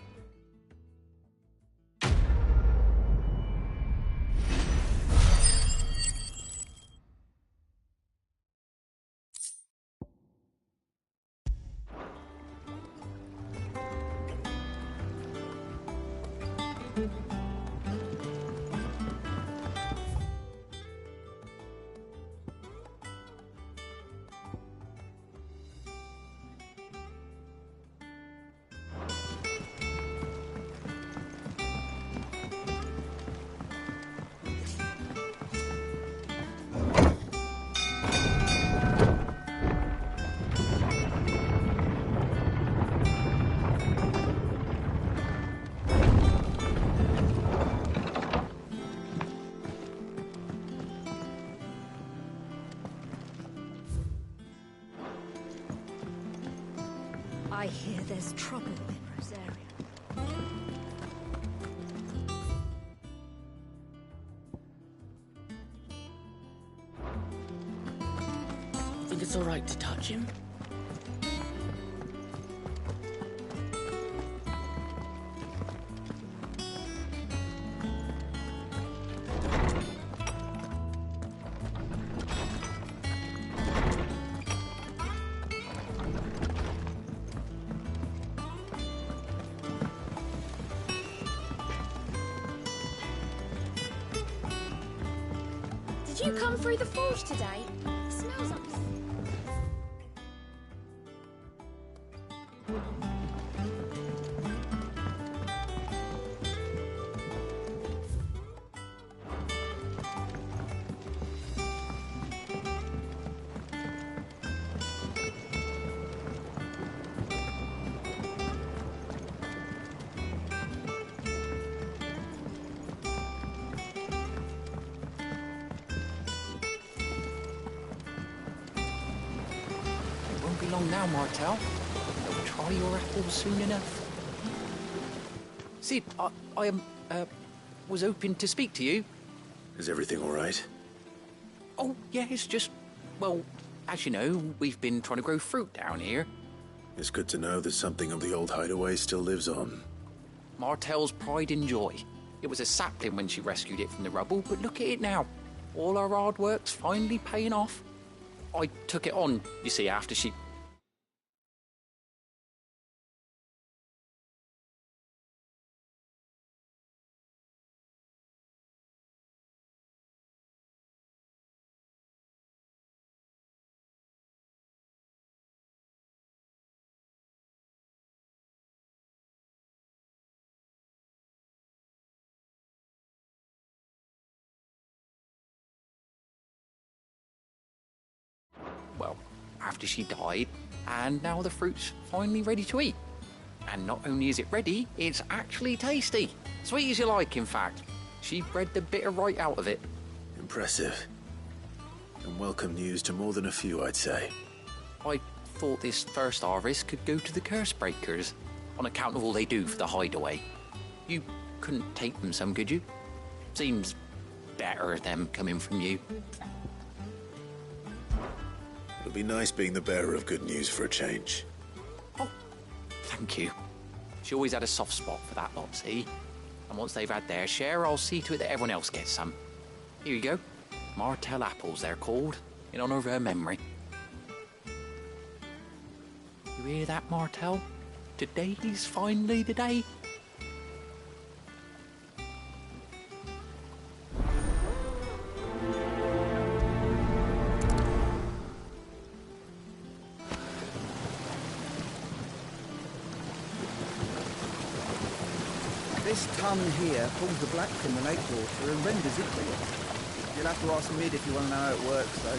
I hear there's trouble in Rosaria. Think it's all right to touch him? Did you come through the forge today? It smells like... Won't be long now, Martel. You'll try your apples soon enough. Sid, I was hoping to speak to you. Is everything all right? Oh, yeah, it's just, well, as you know, we've been trying to grow fruit down here. It's good to know that something of the old hideaway still lives on. Martell's pride and joy. It was a sapling when she rescued it from the rubble, but look at it now. All our hard work's finally paying off. I took it on, you see, after she... Well, after she died, and now the fruit's finally ready to eat. And not only is it ready, it's actually tasty. Sweet as you like, in fact. She bred the bitter right out of it. Impressive. And welcome news to more than a few, I'd say. I thought this first harvest could go to the curse breakers, on account of all they do for the hideaway. You couldn't take them some, could you? Seems better them coming from you. It'll be nice being the bearer of good news for a change. Oh, thank you. She always had a soft spot for that lot, see? And once they've had their share, I'll see to it that everyone else gets some. Here you go. Martell apples, they're called, in honour of her memory. You hear that, Martell? Today's finally the day. This tongue here pulls the black from the lake water and renders it clear. You'll have to ask Mid if you want to know how it works, though.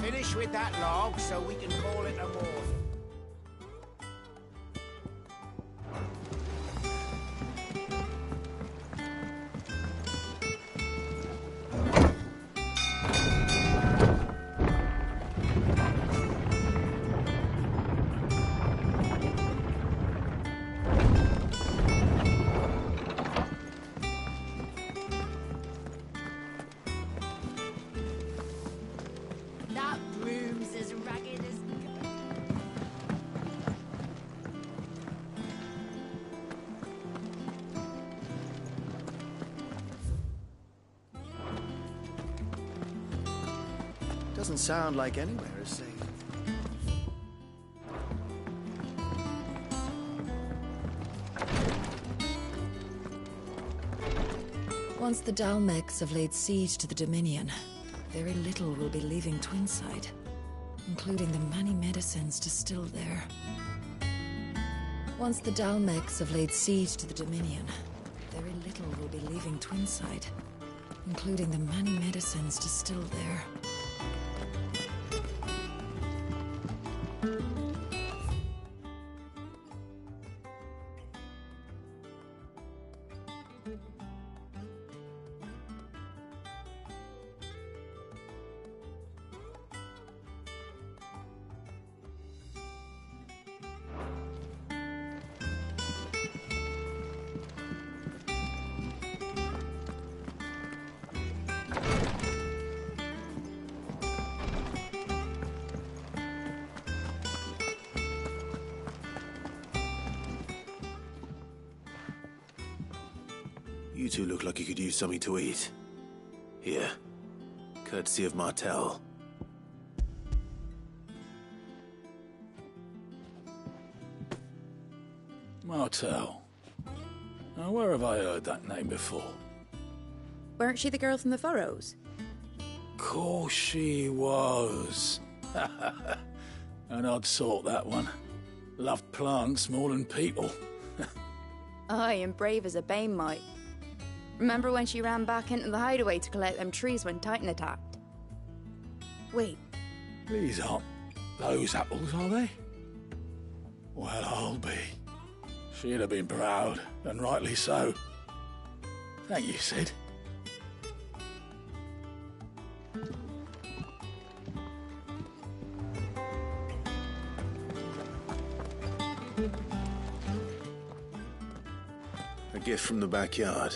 Finish with that log so we can call it a morning. That room's as ragged as... Doesn't sound like anywhere is safe. Once the Dalmecs have laid siege to the Dominion, very little will be leaving Twinside, including the many medicines distilled there. Once the Dalmecs have laid siege to the Dominion, very little will be leaving Twinside, including the many medicines distilled there. You two look like you could use something to eat. Here. Courtesy of Martel. Martel. Now, where have I heard that name before? Weren't she the girl from the Furrows? Course she was. An odd sort, that one. Loved plants more than people. Aye, and brave as a bane might. Remember when she ran back into the hideaway to collect them trees when Titan attacked? Wait. These aren't those apples, are they? Well, I'll be. She'd have been proud, and rightly so. Thank you, Sid. A gift from the backyard.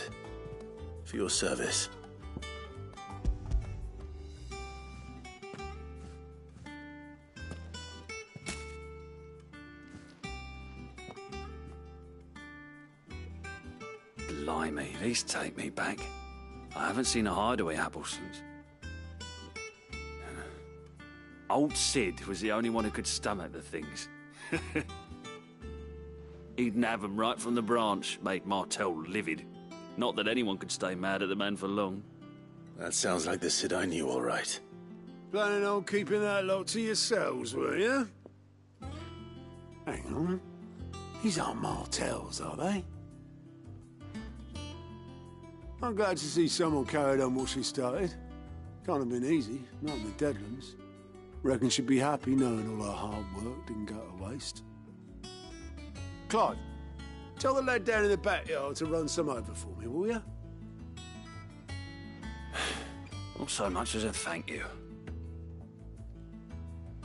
For your service. Blimey, these take me back. I haven't seen a hideaway apple since. Old Sid was the only one who could stomach the things. He'd nab them right from the branch, made Martel livid. Not that anyone could stay mad at the man for long. That sounds like the Sid I knew, all right. Planning on keeping that lot to yourselves, were you? Hang on. These aren't Martels, are they? I'm glad to see someone carried on what she started. Can't have been easy, not in the Deadlands. Reckon she'd be happy knowing all her hard work didn't go to waste. Clive, tell the lad down in the backyard to run some over for me, will you? Not so much as a thank you.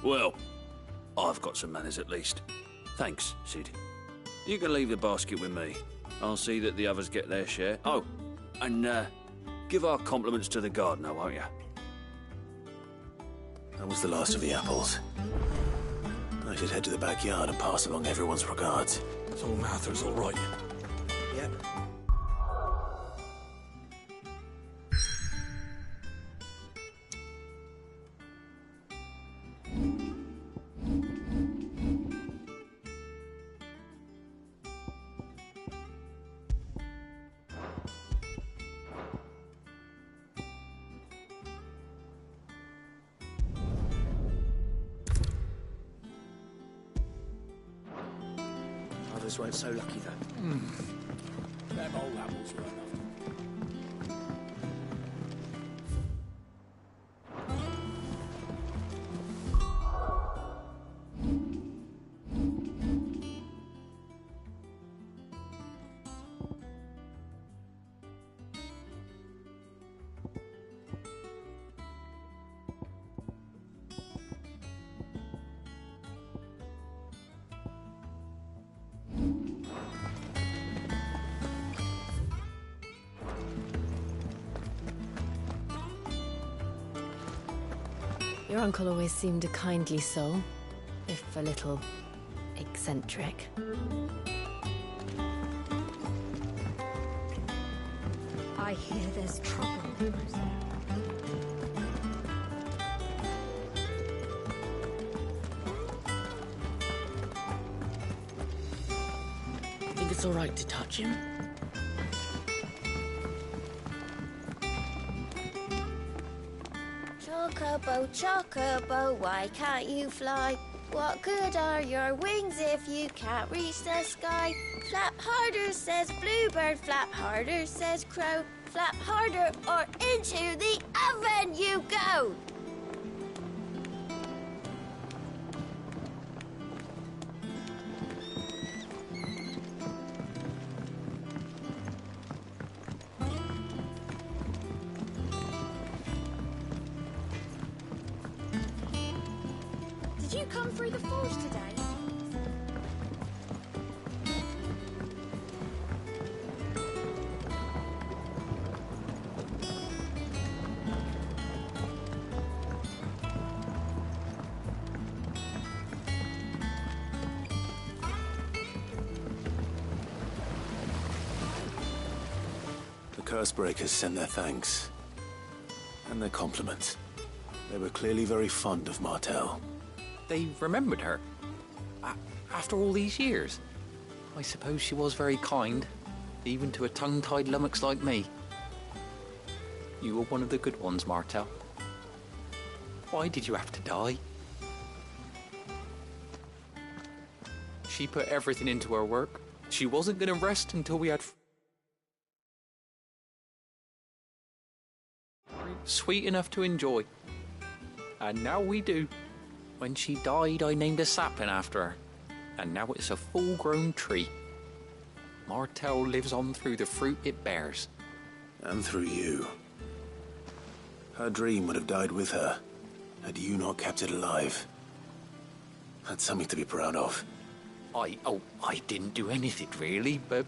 Well, I've got some manners at least. Thanks, Sid. You can leave the basket with me. I'll see that the others get their share. Oh, and give our compliments to the gardener, won't you? That was the last of the apples. I should head to the backyard and pass along everyone's regards. So Mather's all right. Yep. Others weren't so lucky, though. Them old apples were enough. Your uncle always seemed a kindly soul, if a little eccentric. I hear there's trouble. Think it's all right to touch him? Chocobo, chocobo, why can't you fly? What good are your wings if you can't reach the sky? Flap harder, says bluebird, flap harder, says crow. Flap harder or into the oven you go! Did you come through the forge today? The Cursebreakers sent their thanks. And their compliments. They were clearly very fond of Martel. They remembered her? After all these years? I suppose she was very kind, even to a tongue-tied lummox like me. You were one of the good ones, Martel. Why did you have to die? She put everything into her work. She wasn't going to rest until we had sweet enough to enjoy. And now we do. When she died, I named a sapling after her. And now it's a full-grown tree. Martel lives on through the fruit it bears. And through you. Her dream would have died with her, had you not kept it alive. That's something to be proud of. I didn't do anything really, but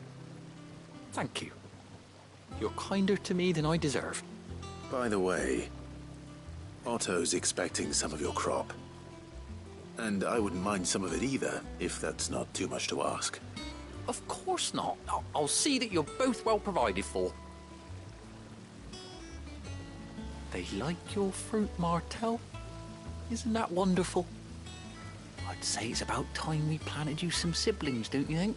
thank you. You're kinder to me than I deserve. By the way, Otto's expecting some of your crop. And I wouldn't mind some of it either, if that's not too much to ask. Of course not. I'll see that you're both well provided for. They like your fruit, Martel. Isn't that wonderful? I'd say it's about time we planted you some siblings, don't you think?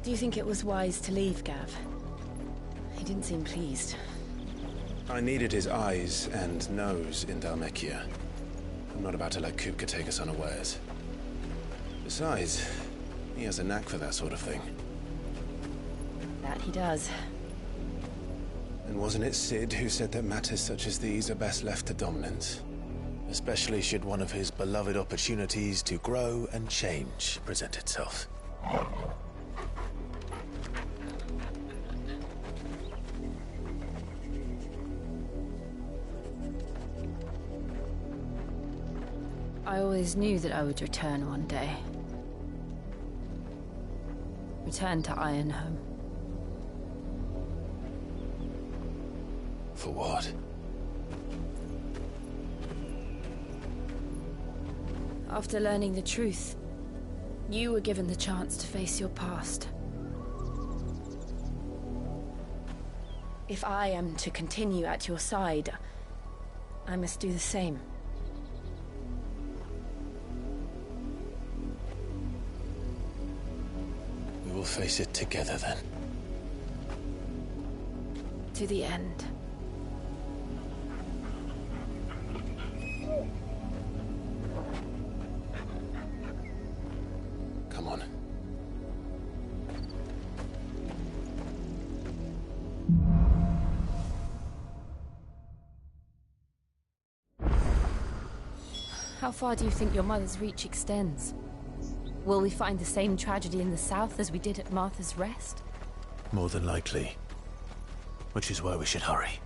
Do you think it was wise to leave, Gav? He didn't seem pleased. I needed his eyes and nose in Dhalmekia. I'm not about to let Kupka take us unawares. Besides, he has a knack for that sort of thing. That he does. And wasn't it Sid who said that matters such as these are best left to dominance? Especially should one of his beloved opportunities to grow and change present itself. I always knew that I would return one day. Return to Ironhome. For what? After learning the truth, you were given the chance to face your past. If I am to continue at your side, I must do the same. We will face it together then. To the end. Come on. How far do you think your mother's reach extends? Will we find the same tragedy in the south as we did at Martha's Rest? More than likely. Which is why we should hurry.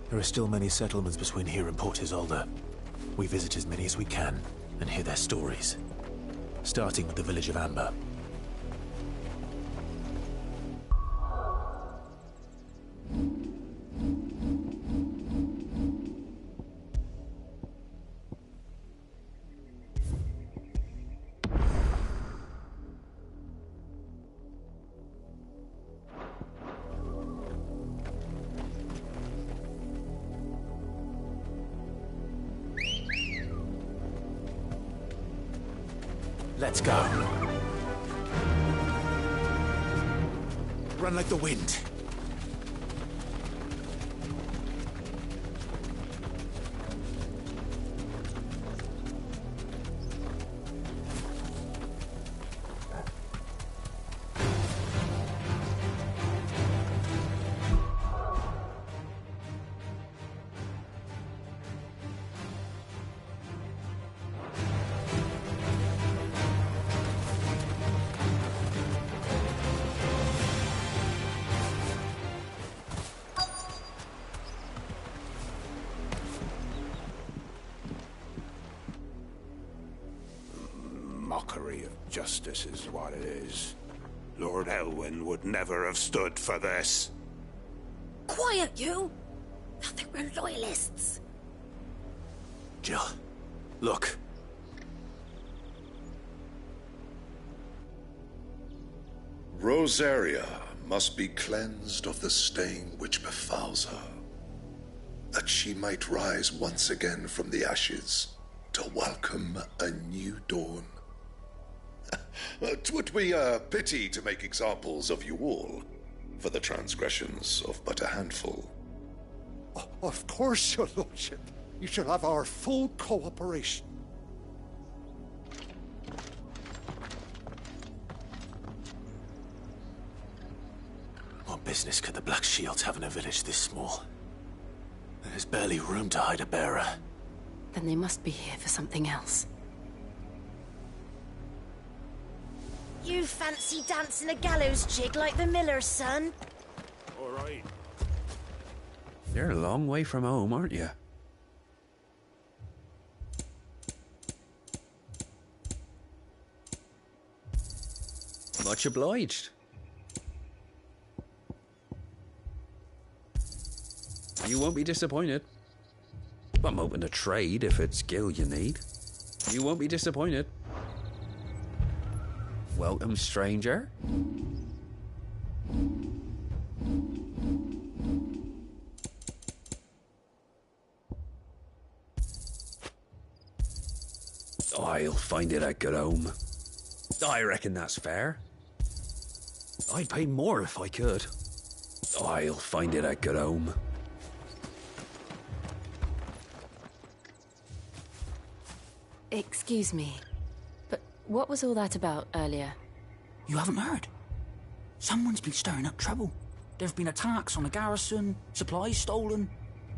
There are still many settlements between here and Port Isolde. We visit as many as we can and hear their stories. Starting with the village of Amber. Let's go. Run like the wind. Mockery of justice is what it is. Lord Elwyn would never have stood for this. Quiet, you! I think we're loyalists. Jill, look. Rosaria must be cleansed of the stain which befouls her, that she might rise once again from the ashes to welcome a new dawn. 'Twould be a pity to make examples of you all for the transgressions of but a handful. Of course, your lordship. You shall have our full cooperation. What business could the Black Shields have in a village this small? There's barely room to hide a bearer. Then they must be here for something else. You fancy dancing a gallows jig like the miller's son? All right. You're a long way from home, aren't you? Much obliged. You won't be disappointed. I'm open to trade if it's skill you need. You won't be disappointed. Welcome, stranger. I'll find it at good home. I reckon that's fair. I'd pay more if I could. I'll find it at good home. Excuse me, but what was all that about earlier? You haven't heard? Someone's been stirring up trouble. There have been attacks on the garrison, supplies stolen.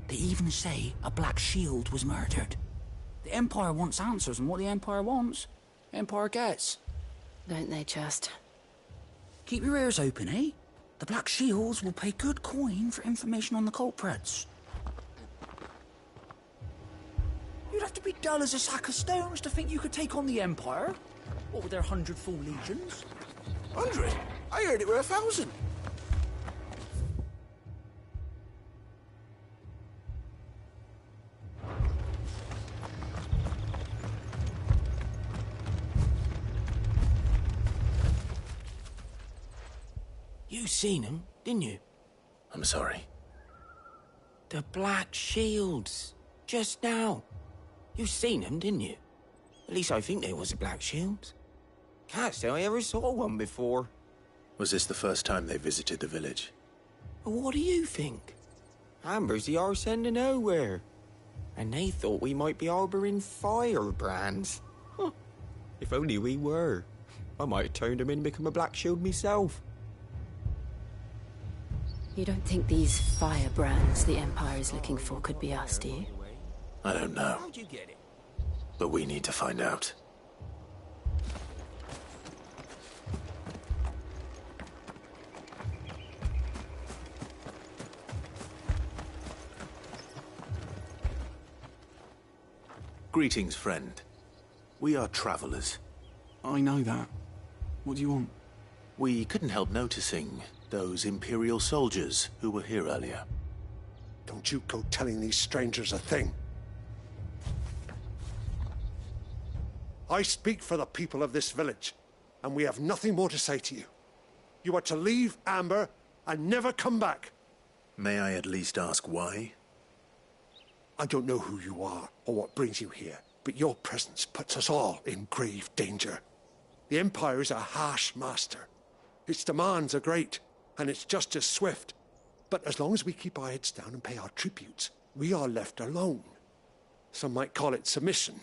They even say a Black Shield was murdered. The Empire wants answers, and what the Empire wants, Empire gets. Don't they just? Keep your ears open, eh? The Black Shields will pay good coin for information on the culprits. You'd have to be dull as a sack of stones to think you could take on the Empire. What with their 100 full legions? 100? I heard it were 1,000. You seen them, didn't you? I'm sorry. The Black Shields. Just now. You seen them, didn't you? At least I think there was a Black Shield. Can't say I ever saw one before. Was this the first time they visited the village? What do you think? Amber's the arse end of nowhere. And they thought we might be harbouring firebrands. Huh. If only we were. I might have turned them in and become a Black Shield myself. You don't think these firebrands the Empire is looking for could be us, do you? I don't know. How'd you get it? But we need to find out. Greetings, friend. We are travelers. I know that. What do you want? We couldn't help noticing those Imperial soldiers who were here earlier. Don't you go telling these strangers a thing. I speak for the people of this village, and we have nothing more to say to you. You are to leave Amber and never come back. May I at least ask why? I don't know who you are or what brings you here, but your presence puts us all in grave danger. The Empire is a harsh master. Its demands are great, and its justice swift. But as long as we keep our heads down and pay our tributes, we are left alone. Some might call it submission.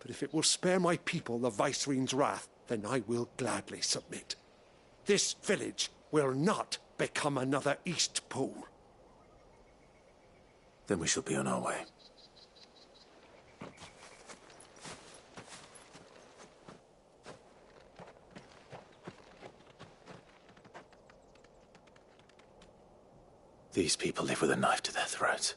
But if it will spare my people the Viceroy's wrath, then I will gladly submit. This village will not become another East Pool. Then we shall be on our way. These people live with a knife to their throats.